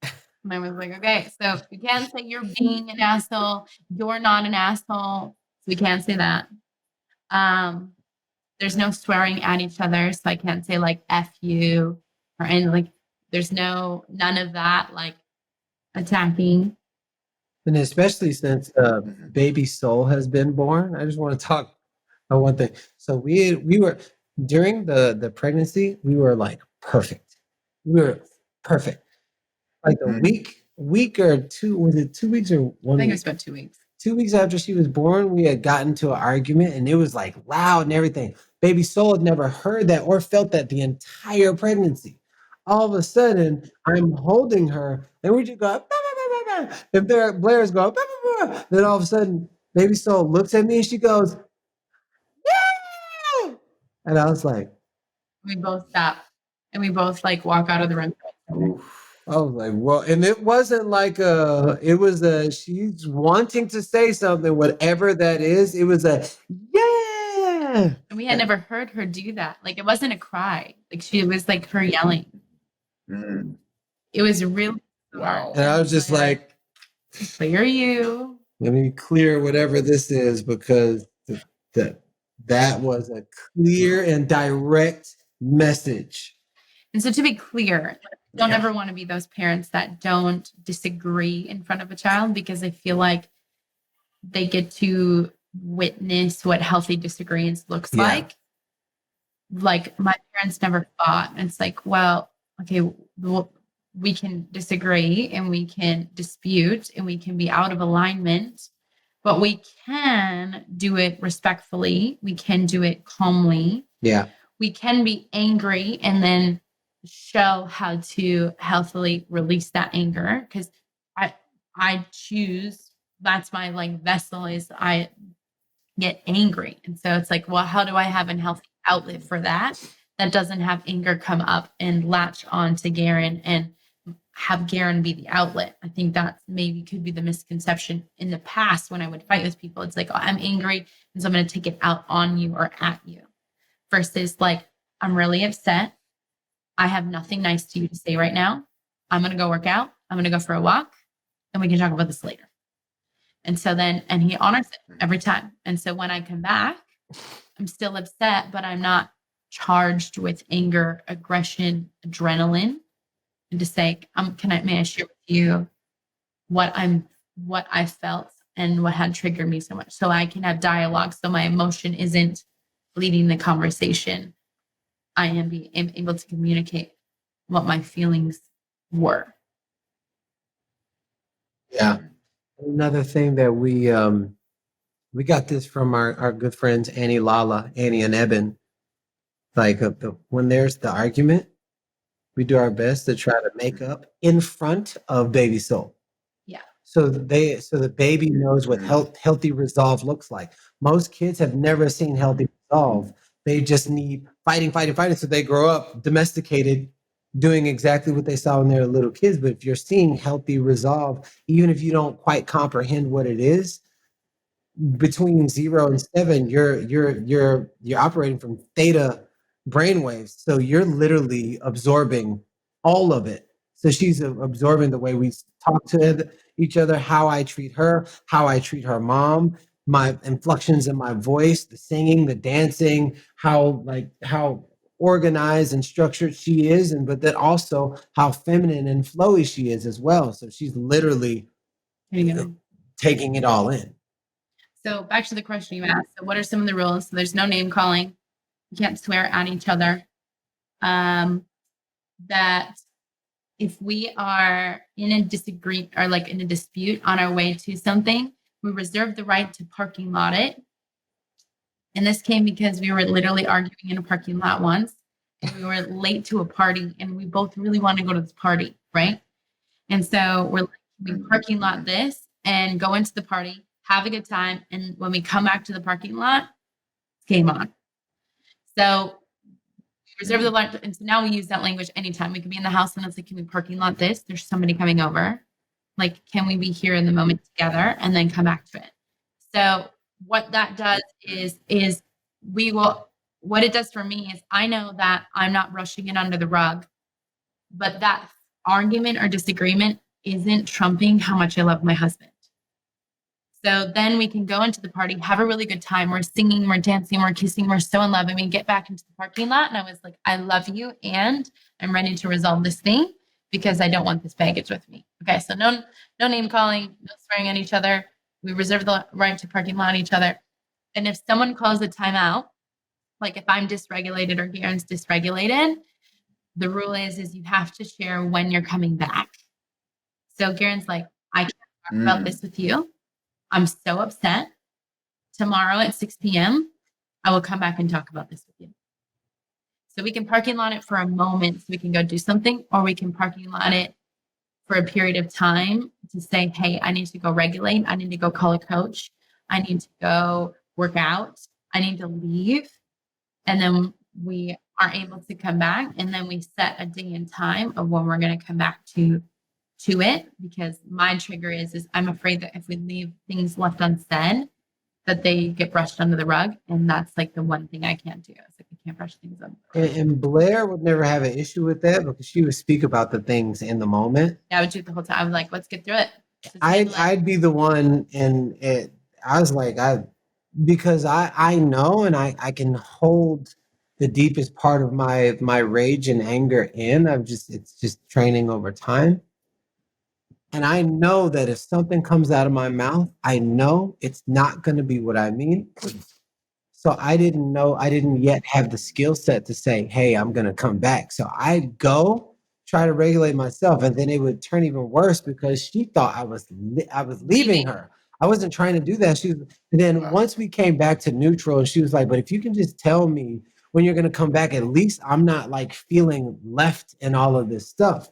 And I was like, okay, so we can't say you're being an asshole. You're not an asshole. So we can't say that. There's no swearing at each other. So I can't say like F you or any like, there's none of that, like attacking. And especially since baby soul has been born, I just want to talk about one thing. So we were during the pregnancy, we were like perfect. We were perfect. Like a week week or two, was it 2 weeks or I 1 think it week? was about 2 weeks. 2 weeks after she was born, we had gotten to an argument and it was like loud and everything. Baby Soul had never heard that or felt that the entire pregnancy. All of a sudden, I'm holding her and we just go, "Bah, bah, bah, bah, bah." If Blair's going, "Bah, bah, bah," then all of a sudden, Baby Soul looks at me and she goes, "Yeah!" And I was like, We both stop and we both like walk out of the room. I was like, well, and it wasn't like it was she's wanting to say something, whatever that is. It was a yeah. And we had never heard her do that. Like it wasn't a cry. Like she was like her yelling. Mm. It was really Wow. And I was just like, clear you. let me clear whatever this is because that was a clear and direct message. And so to be clear, don't Yeah. ever want to be those parents that don't disagree in front of a child because they feel like they get to witness what healthy disagreements looks Yeah. like. Like my parents never fought. And it's like, well, okay, we can disagree and we can dispute and we can be out of alignment, but we can do it respectfully. We can do it calmly. Yeah. We can be angry and then show how to healthily release that anger because I choose, that's my like vessel is I get angry. And so it's like, well, how do I have a healthy outlet for that doesn't have anger come up and latch on to Garrain and have Garrain be the outlet? I think that maybe could be the misconception in the past when I would fight with people. It's like, oh, I'm angry and so I'm going to take it out on you or at you versus like, I'm really upset. I have nothing nice to you to say right now. I'm going to go work out. I'm going to go for a walk and we can talk about this later. And so then, and he honors it every time. And so when I come back, I'm still upset, but I'm not charged with anger, aggression, adrenaline. And to say, may I share with you what I felt and what had triggered me so much, so I can have dialogue. So my emotion isn't leading the conversation. I am able to communicate what my feelings were. Yeah. Another thing that we got this from our good friends Annie and Eben. Like when there's the argument, we do our best to try to make up in front of Baby Soul. Yeah. So the baby knows what healthy resolve looks like. Most kids have never seen healthy resolve. They just need fighting. So they grow up domesticated, doing exactly what they saw when they were little kids. But if you're seeing healthy resolve, even if you don't quite comprehend what it is, between 0 and 7, you're operating from theta brainwaves. So you're literally absorbing all of it. So she's absorbing the way we talk to each other, how I treat her, how I treat her mom, my inflections in my voice, the singing, the dancing, how organized and structured she is, but then also how feminine and flowy she is as well. So she's literally taking it all in. So back to the question you asked. So what are some of the rules? So there's no name calling. You can't swear at each other. That if we are in a disagreement or like in a dispute on our way to something, we reserve the right to parking lot it. And this came because we were literally arguing in a parking lot once. And we were late to a party and we both really wanted to go to this party, right? And so we parking lot this and go into the party, have a good time. And when we come back to the parking lot, game on. So we reserve the right. And so now we use that language anytime. We could be in the house and it's like, can we parking lot this? There's somebody coming over. Like, can we be here in the moment together and then come back to it? So what that does is what it does for me is I know that I'm not rushing it under the rug, but that argument or disagreement isn't trumping how much I love my husband. So then we can go into the party, have a really good time. We're singing, we're dancing, we're kissing, we're so in love. And we get back into the parking lot and I was like, I love you and I'm ready to resolve this thing because I don't want this baggage with me. Okay, so no name calling, no swearing at each other. We reserve the right to parking lot each other. And if someone calls a timeout, like if I'm dysregulated or Garrain's dysregulated, the rule is you have to share when you're coming back. So Garen's like, I can't talk about Mm. this with you. I'm so upset. Tomorrow at 6 p.m., I will come back and talk about this with you. So we can parking lot it for a moment so we can go do something, or we can parking lot it for a period of time to say, hey, I need to go regulate. I need to go call a coach. I need to go work out. I need to leave. And then we are able to come back, and then we set a day and time of when we're going to come back to it, because my trigger is I'm afraid that if we leave things left unsaid, that they get brushed under the rug. And that's like the one thing I can't do. It's like I can't brush things under the rug. And Blair would never have an issue with that because she would speak about the things in the moment. Yeah, I would do it the whole time. I was like, let's get through it. Just handle it. I'd be the one, and I was like, because I know, and I can hold the deepest part of my rage and anger in. It's just training over time. And I know that if something comes out of my mouth, I know it's not going to be what I mean. So I didn't yet have the skill set to say, hey, I'm going to come back. So I'd go try to regulate myself. And then it would turn even worse because she thought I was leaving her. I wasn't trying to do that. And then once we came back to neutral, and she was like, but if you can just tell me when you're going to come back, at least I'm not like feeling left in all of this stuff.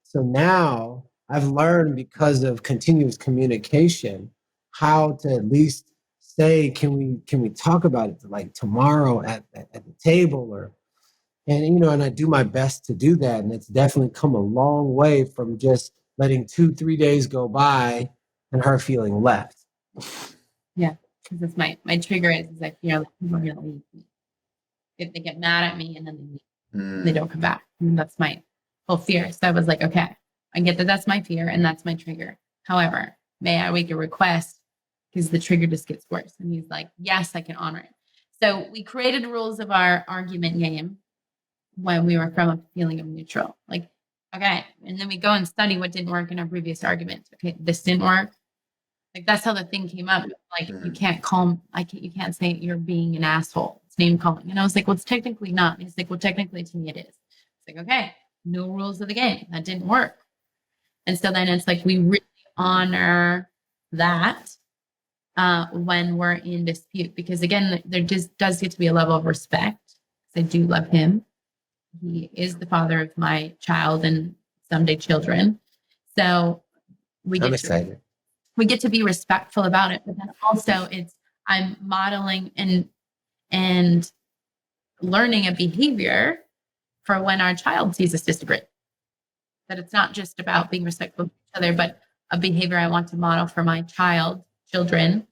So now I've learned, because of continuous communication, how to at least say, can we talk about it like tomorrow at the table, and I do my best to do that. And it's definitely come a long way from just letting 2-3 days go by and her feeling left. Yeah, because that's my trigger is I feel like people are gonna leave me. If they get mad at me and then they leave, they don't come back. And that's my whole fear. So I was like, okay, I get that that's my fear and that's my trigger. However, may I make a request? Because the trigger just gets worse. And he's like, yes, I can honor it. So we created rules of our argument game when we were from a feeling of neutral. Like, okay. And then we go and study what didn't work in our previous arguments. Okay, this didn't work. Like, that's how the thing came up. Like, you can't you can't say you're being an asshole. It's name calling. And I was like, well, it's technically not. And he's like, well, technically to me it is. It's like, okay, no rules of the game. That didn't work. And so then it's like, we really honor that when we're in dispute, because again, there just does get to be a level of respect. I do love him. He is the father of my child and someday children. So I'm excited. We get to be respectful about it, but then also I'm modeling and learning a behavior for when our child sees us disagree. That it's not just about being respectful to each other, but a behavior I want to model for my children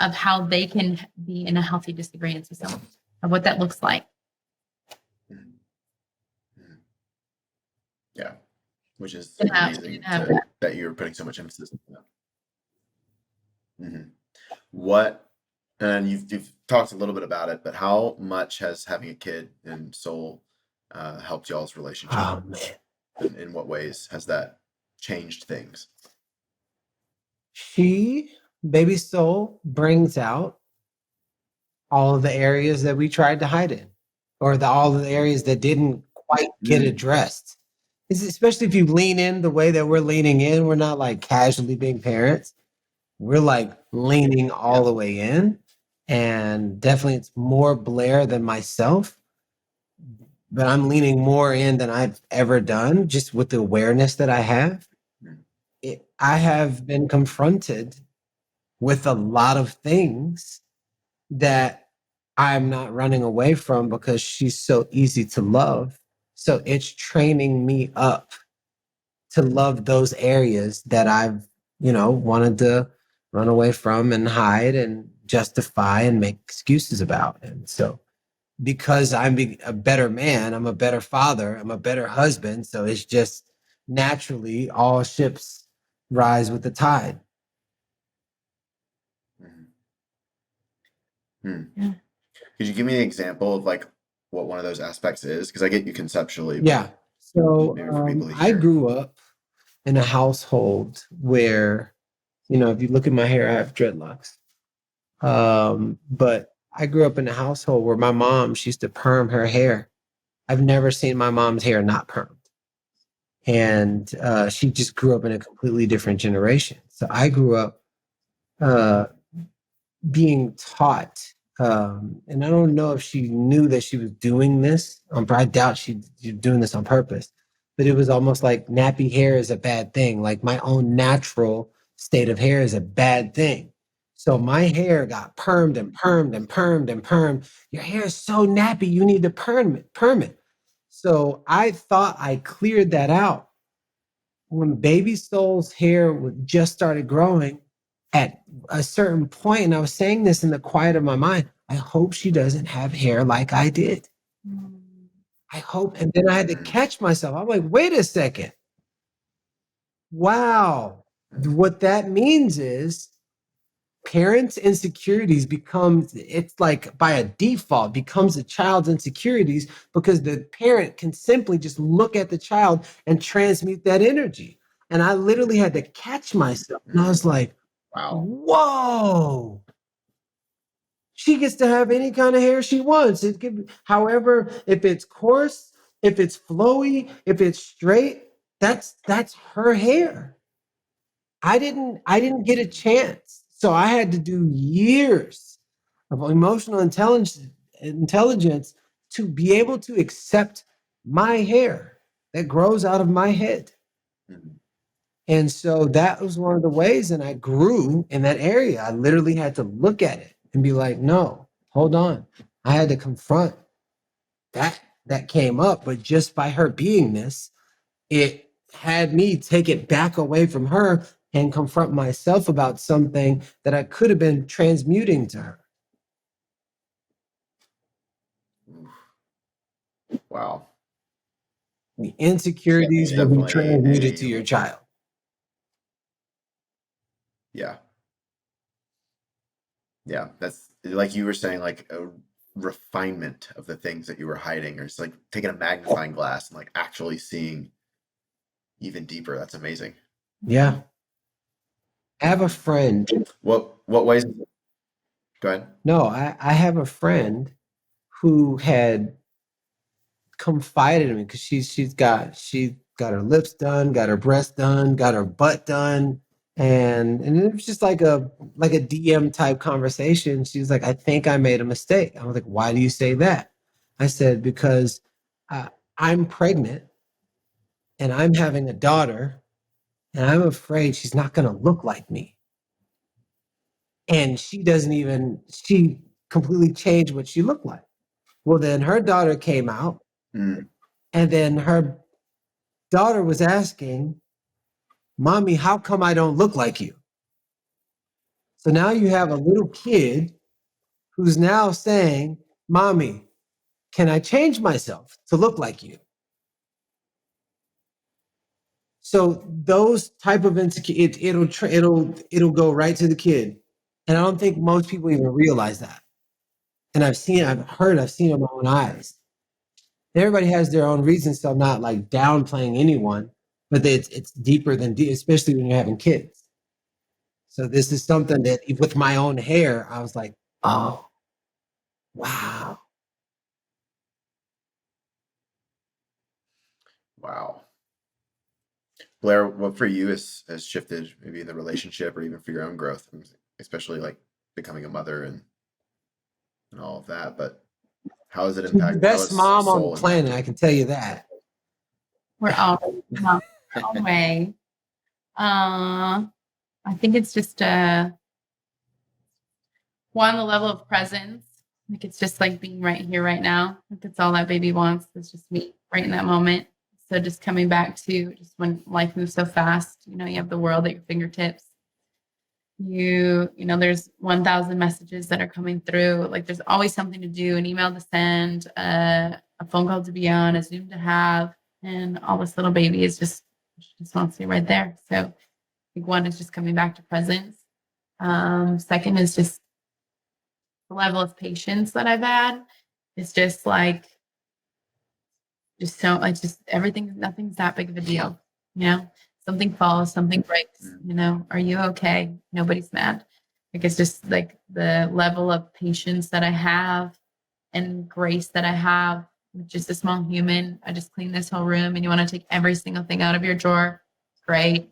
of how they can be in a healthy disagreement with someone, of what that looks like. Yeah, which is Yeah, amazing yeah. that you're putting so much emphasis on that. What, and you've talked a little bit about it, but how much has having a kid in Seoul helped y'all's relationship? Oh man. In what ways has that changed things? Baby Soul brings out all of the areas that we tried to hide in, or all of the areas that didn't quite get addressed. Especially if you lean in the way that we're leaning in. We're not like casually being parents. We're like leaning all the way in. And definitely it's more Blair than myself. But I'm leaning more in than I've ever done, just with the awareness that I have. I have been confronted with a lot of things that I'm not running away from because she's so easy to love. So it's training me up to love those areas that I've, wanted to run away from and hide and justify and make excuses about. And so because I'm a better man, I'm a better father, I'm a better husband. So it's just naturally all ships rise with the tide. Yeah. Could you give me an example of like what one of those aspects is? Because I get you conceptually. Yeah. So I grew up in a household where, if you look at my hair, I have dreadlocks. But I grew up in a household where my mom, she used to perm her hair. I've never seen my mom's hair not permed. And she just grew up in a completely different generation. So I grew up uh, being taught, and I don't know if she knew that she was doing this. But I doubt she's doing this on purpose. But it was almost like nappy hair is a bad thing. Like my own natural state of hair is a bad thing. So my hair got permed and permed and permed and permed. Your hair is so nappy, you need to perm it. So I thought I cleared that out when baby Soul's hair just started growing at a certain point, and I was saying this in the quiet of my mind, I hope she doesn't have hair like I did. I hope. And then I had to catch myself. I'm like, wait a second. Wow. What that means is parents' insecurities becomes, it's like by a default becomes the child's insecurities because the parent can simply just look at the child and transmute that energy. And I literally had to catch myself. And I was like, Wow. whoa. She gets to have any kind of hair she wants. It could, however, if it's coarse, if it's flowy, if it's straight, that's her hair. I didn't get a chance. So I had to do years of emotional intelligence to be able to accept my hair that grows out of my head. Mhm. And so that was one of the ways, and I grew in that area. I literally had to look at it and be like, no, hold on. I had to confront that came up, but just by her beingness, it had me take it back away from her and confront myself about something that I could have been transmuting to her. Wow. The insecurities will be Definitely transmuted to your child. yeah. Yeah. That's like you were saying, like a refinement of the things that you were hiding, or it's like taking a magnifying glass and like actually seeing even deeper. That's amazing. Yeah. I have a friend. What ways? Go ahead. No, I have a friend who had confided in me because she got her lips done, got her breasts done, got her butt done, and it was just like a DM type conversation. She was like, "I think I made a mistake." I was like, "Why do you say that?" I said, "Because uh, I'm pregnant and I'm having a daughter, and I'm afraid she's not going to look like me." And she completely changed what she looked like. Well, then her daughter came out, Mm. and then her daughter was asking, "Mommy, how come I don't look like you?" So now you have a little kid who's now saying, "Mommy, can I change myself to look like you?" So those type of it'll go right to the kid, and I don't think most people even realize that. And I've seen it with my own eyes. Everybody has their own reasons, so I'm not like downplaying anyone, but it's deeper than especially when you're having kids. So this is something that with my own hair, I was like, oh, wow. Wow. Blair, what for you has shifted maybe in the relationship or even for your own growth, especially like becoming a mother and all of that. But how has it She's the impact? How best has mom on the soul planet, impacted? I can tell you that. We're all on our own way. I think it's just one, the level of presence. Like it's just like being right here, right now. Like it's all that baby wants. It's just me right in that moment. So just coming back to just when life moves so fast, you have the world at your fingertips. There's 1,000 messages that are coming through. Like there's always something to do, an email to send, a phone call to be on, a Zoom to have, and all this little baby is just wants to be right there. So I think one is just coming back to presence. Second is just the level of patience that I've had. It's just like, just everything, nothing's that big of a deal. Something falls, something breaks, are you okay? Nobody's mad. Like, it's just like the level of patience that I have and grace that I have just a small human. I just cleaned this whole room and you want to take every single thing out of your drawer. Great.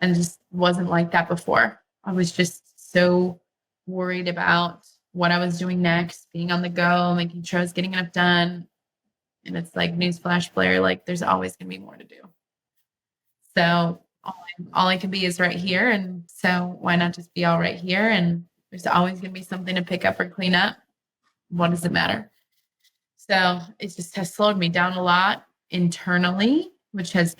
And it just wasn't like that before. I was just so worried about what I was doing next, being on the go, making sure I was getting enough done. And it's like, newsflash, Blair, like there's always going to be more to do. So all I can be is right here. And so why not just be all right here? And there's always going to be something to pick up or clean up. What does it matter? So it just has slowed me down a lot internally, which has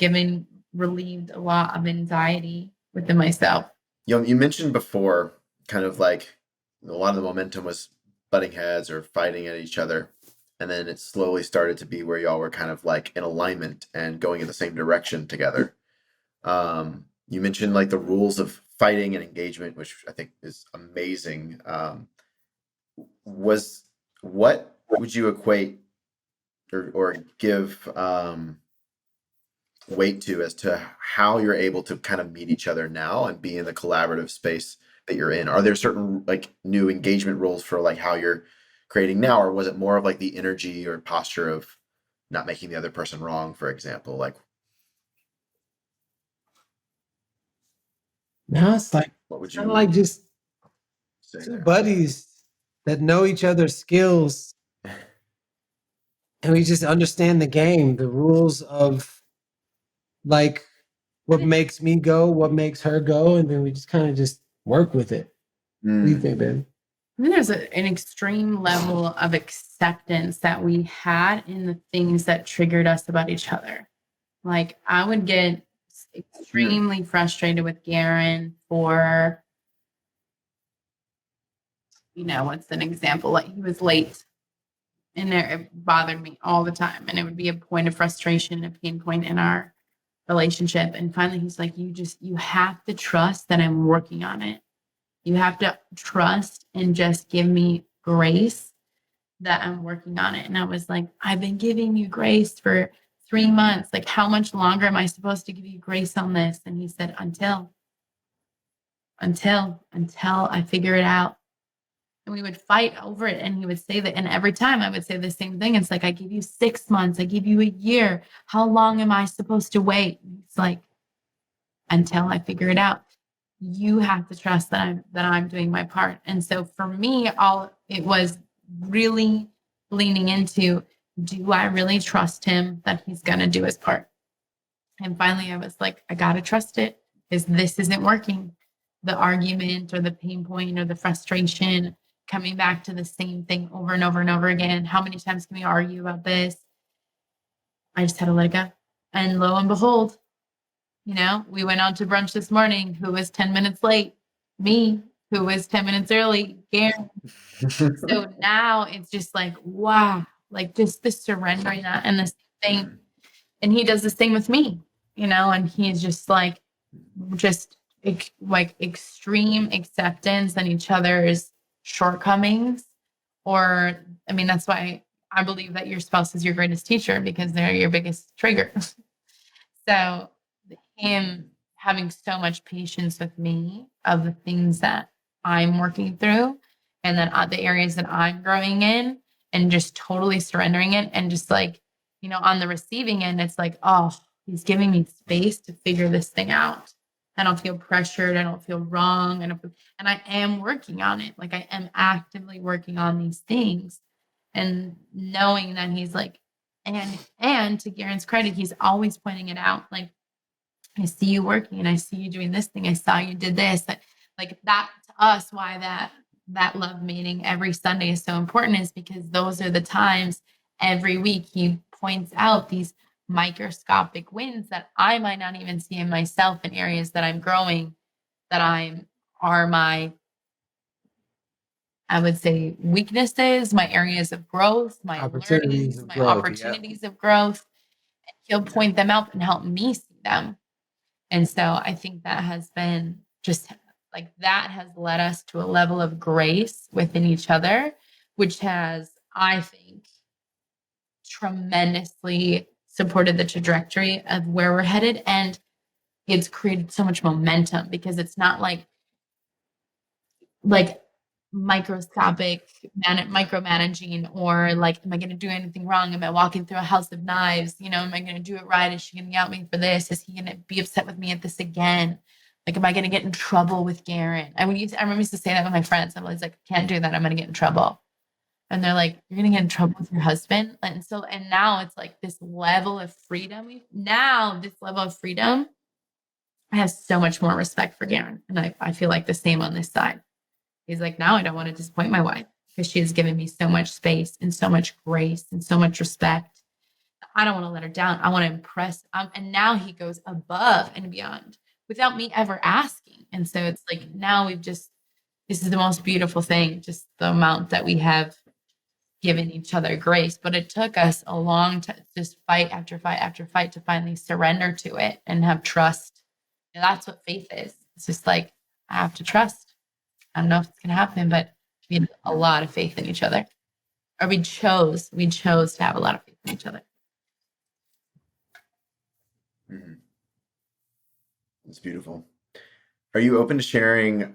relieved a lot of anxiety within myself. You mentioned before kind of like a lot of the momentum was butting heads or fighting at each other. And then it slowly started to be where y'all were kind of like in alignment and going in the same direction together. You mentioned like the rules of fighting and engagement, which I think is amazing. What would you equate or give weight to as to how you're able to kind of meet each other now and be in the collaborative space that you're in? Are there certain like new engagement rules for like how you're creating now, or was it more of like the energy or posture of not making the other person wrong, for example? Like, Now it's like what would kind you of like just say two there? buddies that know each other's skills, and we just understand the game, the rules of like what makes me go, what makes her go, and then we just kind of just work with it. What do you think, Ben? I mean, there's an extreme level of acceptance that we had in the things that triggered us about each other. Like I would get extremely frustrated with Garrain for, what's an example? Like he was late and it bothered me all the time. And it would be a point of frustration, a pain point in our relationship. And finally he's like, you have to trust that I'm working on it. You have to trust and just give me grace that I'm working on it. And I was like, I've been giving you grace for 3 months. Like, how much longer am I supposed to give you grace on this? And he said, until I figure it out. And we would fight over it. And he would say that. And every time I would say the same thing. It's like, I give you 6 months. I give you a year. How long am I supposed to wait? It's like, until I figure it out. You have to trust that I'm doing my part. And so for me, it was really leaning into, do I really trust him that he's going to do his part? And finally I was like, I got to trust it because this isn't working. The argument or the pain point or the frustration coming back to the same thing over and over and over again. How many times can we argue about this? I just had to let it go. And lo and behold, we went out to brunch this morning. Who was 10 minutes late? Me. Who was 10 minutes early? Garrain. So now it's just like, wow, like just the surrendering that and the same thing. And he does the same with me, and he's just like extreme acceptance and each other's shortcomings. Or, I mean, that's why I believe that your spouse is your greatest teacher because they're your biggest trigger. So him having so much patience with me of the things that I'm working through and then the areas that I'm growing in and just totally surrendering it. And just like, on the receiving end, it's like, oh, he's giving me space to figure this thing out. I don't feel pressured. I don't feel wrong. And I am working on it. Like I am actively working on these things and knowing that he's like, and to Garrain's credit, he's always pointing it out. Like, I see you working and I see you doing this thing. I saw you did this. Like that to us, why that love meeting every Sunday is so important is because those are the times every week he points out these microscopic wins that I might not even see in myself in areas that I'm growing, that are my, I would say, weaknesses, my areas of growth, my learnings, my opportunities of growth. And he'll point them out and help me see them. And so I think that has been just like that has led us to a level of grace within each other, which has, I think, tremendously supported the trajectory of where we're headed. And it's created so much momentum because it's not like microscopic micromanaging, or like, am I going to do anything wrong? Am I walking through a house of knives? You know, am I going to do it right? Is she going to yell at me for this? Is he going to be upset with me at this again? Like, am I going to get in trouble with Garrain? I remember used to say that with my friends. I'm always like, I can't do that. I'm going to get in trouble. And they're like, you're going to get in trouble with your husband. And now it's like this level of freedom. I have so much more respect for Garrain. And I feel like the same on this side. He's like, now I don't want to disappoint my wife because she has given me so much space and so much grace and so much respect. I don't want to let her down. I want to impress. And now he goes above and beyond without me ever asking. And so it's like, now this is the most beautiful thing, just the amount that we have given each other grace. But it took us a long time, just fight after fight after fight, to finally surrender to it and have trust. And that's what faith is. It's just like, I have to trust. I don't know if it's going to happen, but we had a lot of faith in each other. Or we chose to have a lot of faith in each other. Mm-hmm. That's beautiful. Are you open to sharing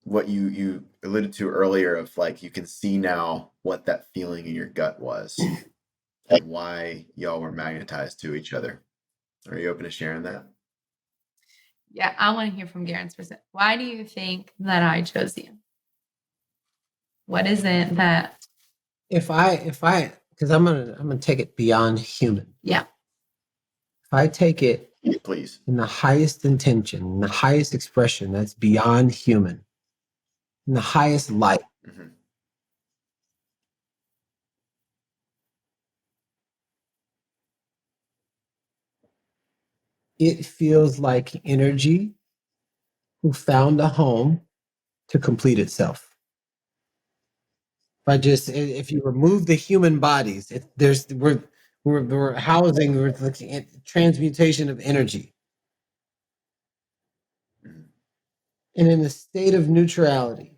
what you alluded to earlier, of like, you can see now what that feeling in your gut was and why y'all were magnetized to each other? Are you open to sharing that? Yeah, I want to hear from Garrain's perspective. Why do you think that I chose you? What is it that? Because I'm gonna take it beyond human. Yeah. If I take it, Please, in the highest intention, in the highest expression, that's beyond human, in the highest light. mm-hmm. It feels like energy who found a home to complete itself. If you remove the human bodies, we're housing, we're looking at transmutation of energy. Mm-hmm. And in a state of neutrality,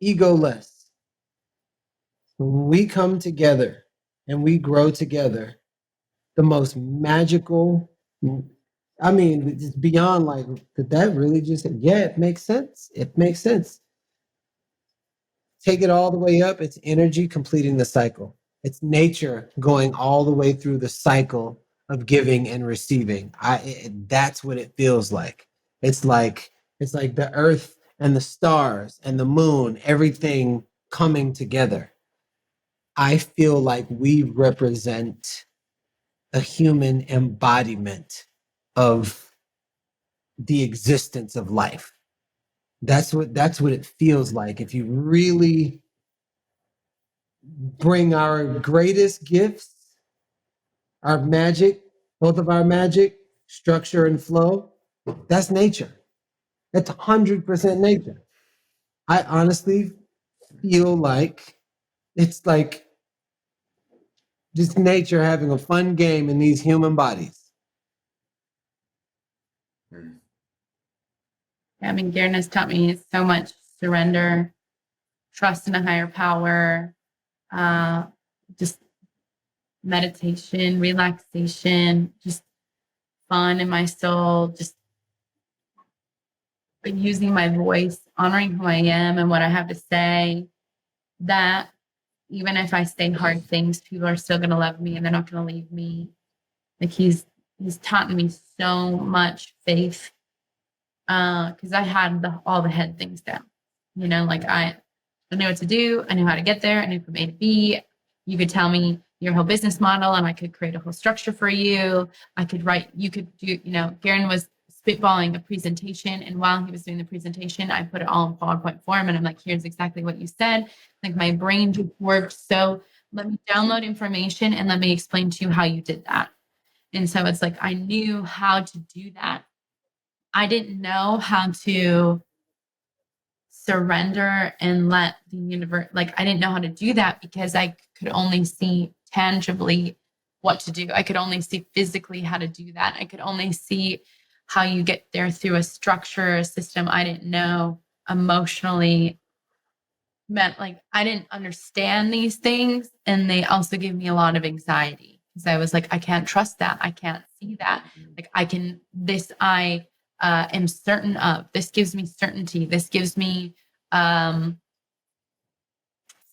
egoless, when we come together and we grow together, the most magical, I mean, it's beyond like, did that really just, yeah, it makes sense. It makes sense. Take it all the way up. It's energy completing the cycle. It's nature going all the way through the cycle of giving and receiving. That's what it feels like. It's like the earth and the stars and the moon, everything coming together. I feel like we represent a human embodiment of the existence of life. That's what it feels like. If you really bring our greatest gifts, our magic, both of our magic, structure and flow, that's nature. That's 100% nature. I honestly feel like it's like just nature having a fun game in these human bodies. Mm-hmm. I mean, Garrain has taught me so much: surrender, trust in a higher power, just meditation, relaxation, just fun in my soul, just using my voice, honoring who I am and what I have to say. That even if I say hard things, people are still going to love me and they're not going to leave me. Like, he's taught me so much faith, because I had all the head things down. You know, like, I knew what to do. I knew how to get there. I knew from A to B. You could tell me your whole business model and I could create a whole structure for you. I could write, you could do, Garrain was spitballing a presentation. And while he was doing the presentation, I put it all in PowerPoint form. And I'm like, here's exactly what you said. Like, my brain just worked. So let me download information and let me explain to you how you did that. And so it's like, I knew how to do that. I didn't know how to surrender and let the universe, like, I didn't know how to do that because I could only see tangibly what to do. I could only see physically how to do that. I could only see how you get there through a structure, a system. I didn't know emotionally, meant, like, I didn't understand these things. And they also gave me a lot of anxiety because I was like, I can't trust that. I can't see that. Like, am certain of. This gives me certainty. This gives me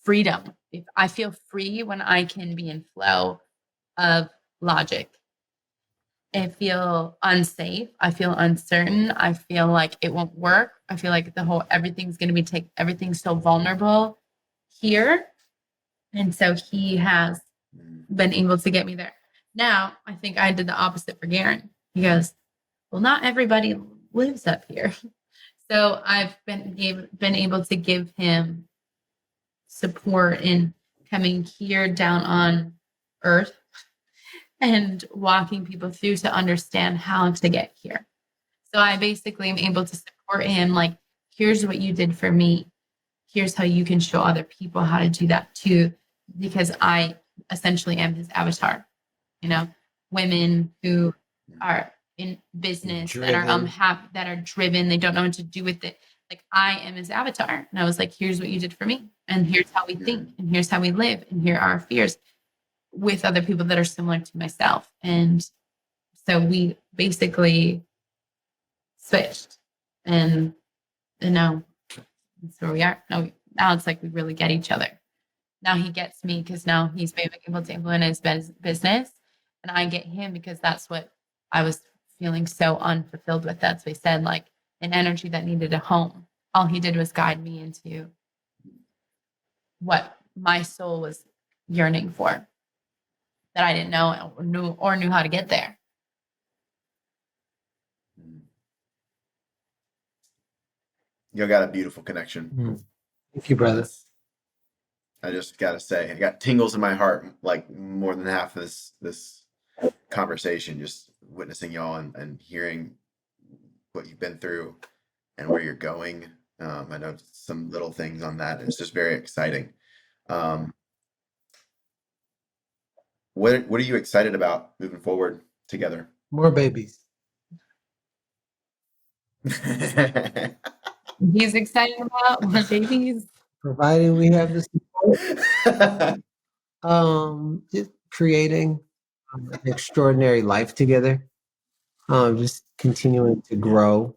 freedom. If I feel free when I can be in flow of logic. I feel unsafe. I feel uncertain. I feel like it won't work. I feel like everything's going to be everything's so vulnerable here. And so he has been able to get me there. Now, I think I did the opposite for Garrain. He goes, well, not everybody lives up here. So I've been able to give him support in coming here down on earth and walking people through to understand how to get here. So I basically am able to support him, like, here's what you did for me. Here's how you can show other people how to do that too, because I essentially am his avatar. Women who are in business that are unhappy, that are driven, they don't know what to do with it. Like, I am his avatar. And I was like, here's what you did for me. And here's how we think. And here's how we live. And here are our fears with other people that are similar to myself. And so we basically switched. And now that's where we are. Now it's like we really get each other. Now he gets me because now he's been able to implement his business. And I get him because that's what I was feeling so unfulfilled with. That's what he said, like an energy that needed a home. All he did was guide me into what my soul was yearning for, that I didn't know or knew how to get there. You got a beautiful connection. Thank you, brother. I just gotta say, I got tingles in my heart, like more than half of this conversation, just witnessing y'all and hearing what you've been through and where you're going. I know some little things on that. It's just very exciting. What are you excited about moving forward together? More babies. He's excited about more babies. Providing we have the support. Just creating an extraordinary life together. Just continuing to grow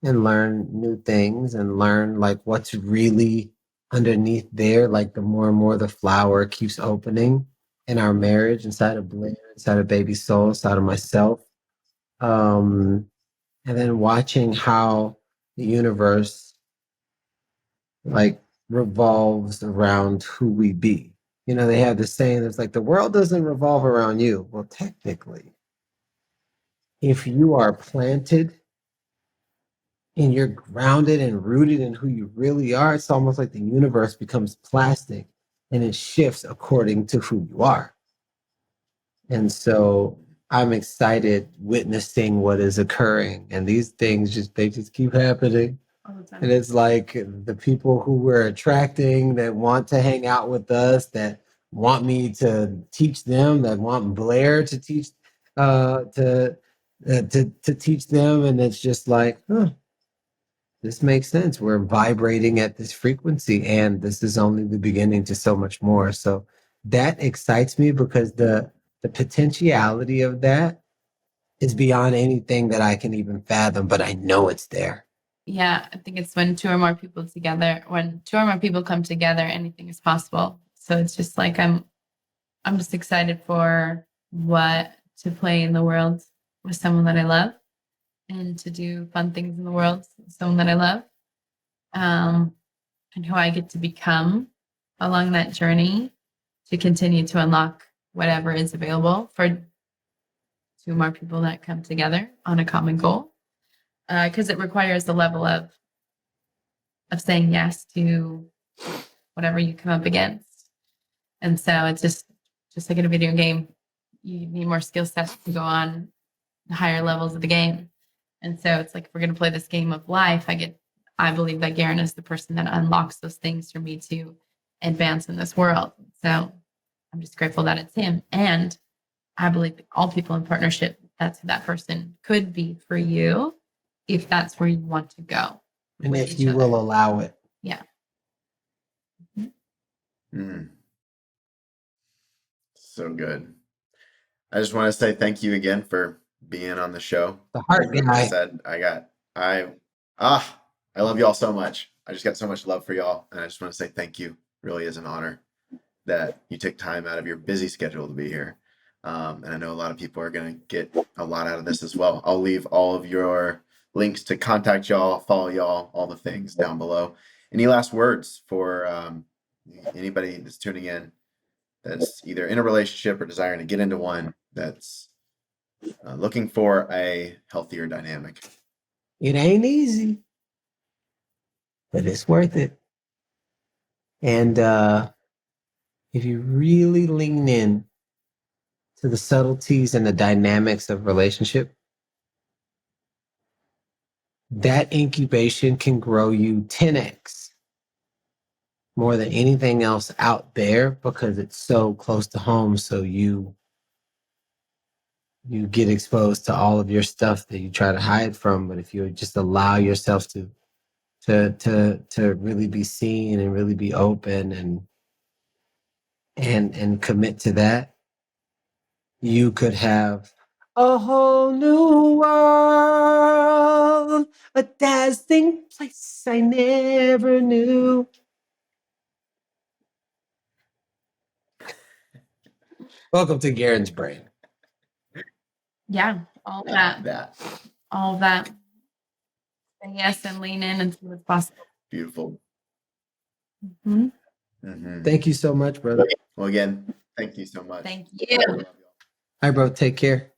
and learn new things and learn like what's really underneath there. Like the more and more the flower keeps opening in our marriage, inside of Blair, inside of baby soul, inside of myself. And then watching how the universe like revolves around who we be. They have this saying that's like the world doesn't revolve around you. Well, technically, if you are planted and you're grounded and rooted in who you really are, it's almost like the universe becomes plastic and it shifts according to who you are. And so I'm excited witnessing what is occurring, and these things they just keep happening. And it's like the people who we're attracting that want to hang out with us, that want me to teach them, that want Blair to teach to teach them, and it's just like, this makes sense. We're vibrating at this frequency, and this is only the beginning to so much more. So that excites me because the potentiality of that is beyond anything that I can even fathom, but I know it's there. Yeah, I think it's when two or more people come together, anything is possible. So it's just like I'm just excited for what to play in the world with someone that I love, and to do fun things in the world with someone that I love, and who I get to become along that journey to continue to unlock whatever is available for two more people that come together on a common goal. Because it requires the level of saying yes to whatever you come up against. And so it's just like in a video game, you need more skill sets to go on the higher levels of the game. And so it's like, if we're going to play this game of life, I believe that Garrain is the person that unlocks those things for me to advance in this world. So I'm just grateful that it's him. And I believe that all people in partnership, that's who that person could be for you, if that's where you want to go. And if you will allow it. Yeah. So good. I just want to say thank you again for being on the show. The heart Like I guy. said, I love y'all so much. I just got so much love for y'all, and I just want to say thank you. Really is an honor that you took time out of your busy schedule to be here. And I know a lot of people are going to get a lot out of this as well. I'll leave all of your links to contact y'all, follow y'all, all the things down below. Any last words for anybody that's tuning in that's either in a relationship or desiring to get into one, that's looking for a healthier dynamic? It ain't easy, but it's worth it. And if you really lean in to the subtleties and the dynamics of relationship, that incubation can grow you 10x more than anything else out there because it's so close to home. So you get exposed to all of your stuff that you try to hide from. But if you just allow yourself to really be seen and really be open and commit to that, you could have a whole new world, a dazzling place I never knew. Welcome to Garrain's Brain. Yeah, all that. All of that. Say yes and lean in and see what's possible. Beautiful. Mhm. Thank you so much, brother. Well, again, thank you so much. Thank you. I love y'all. Hi, bro. Take care.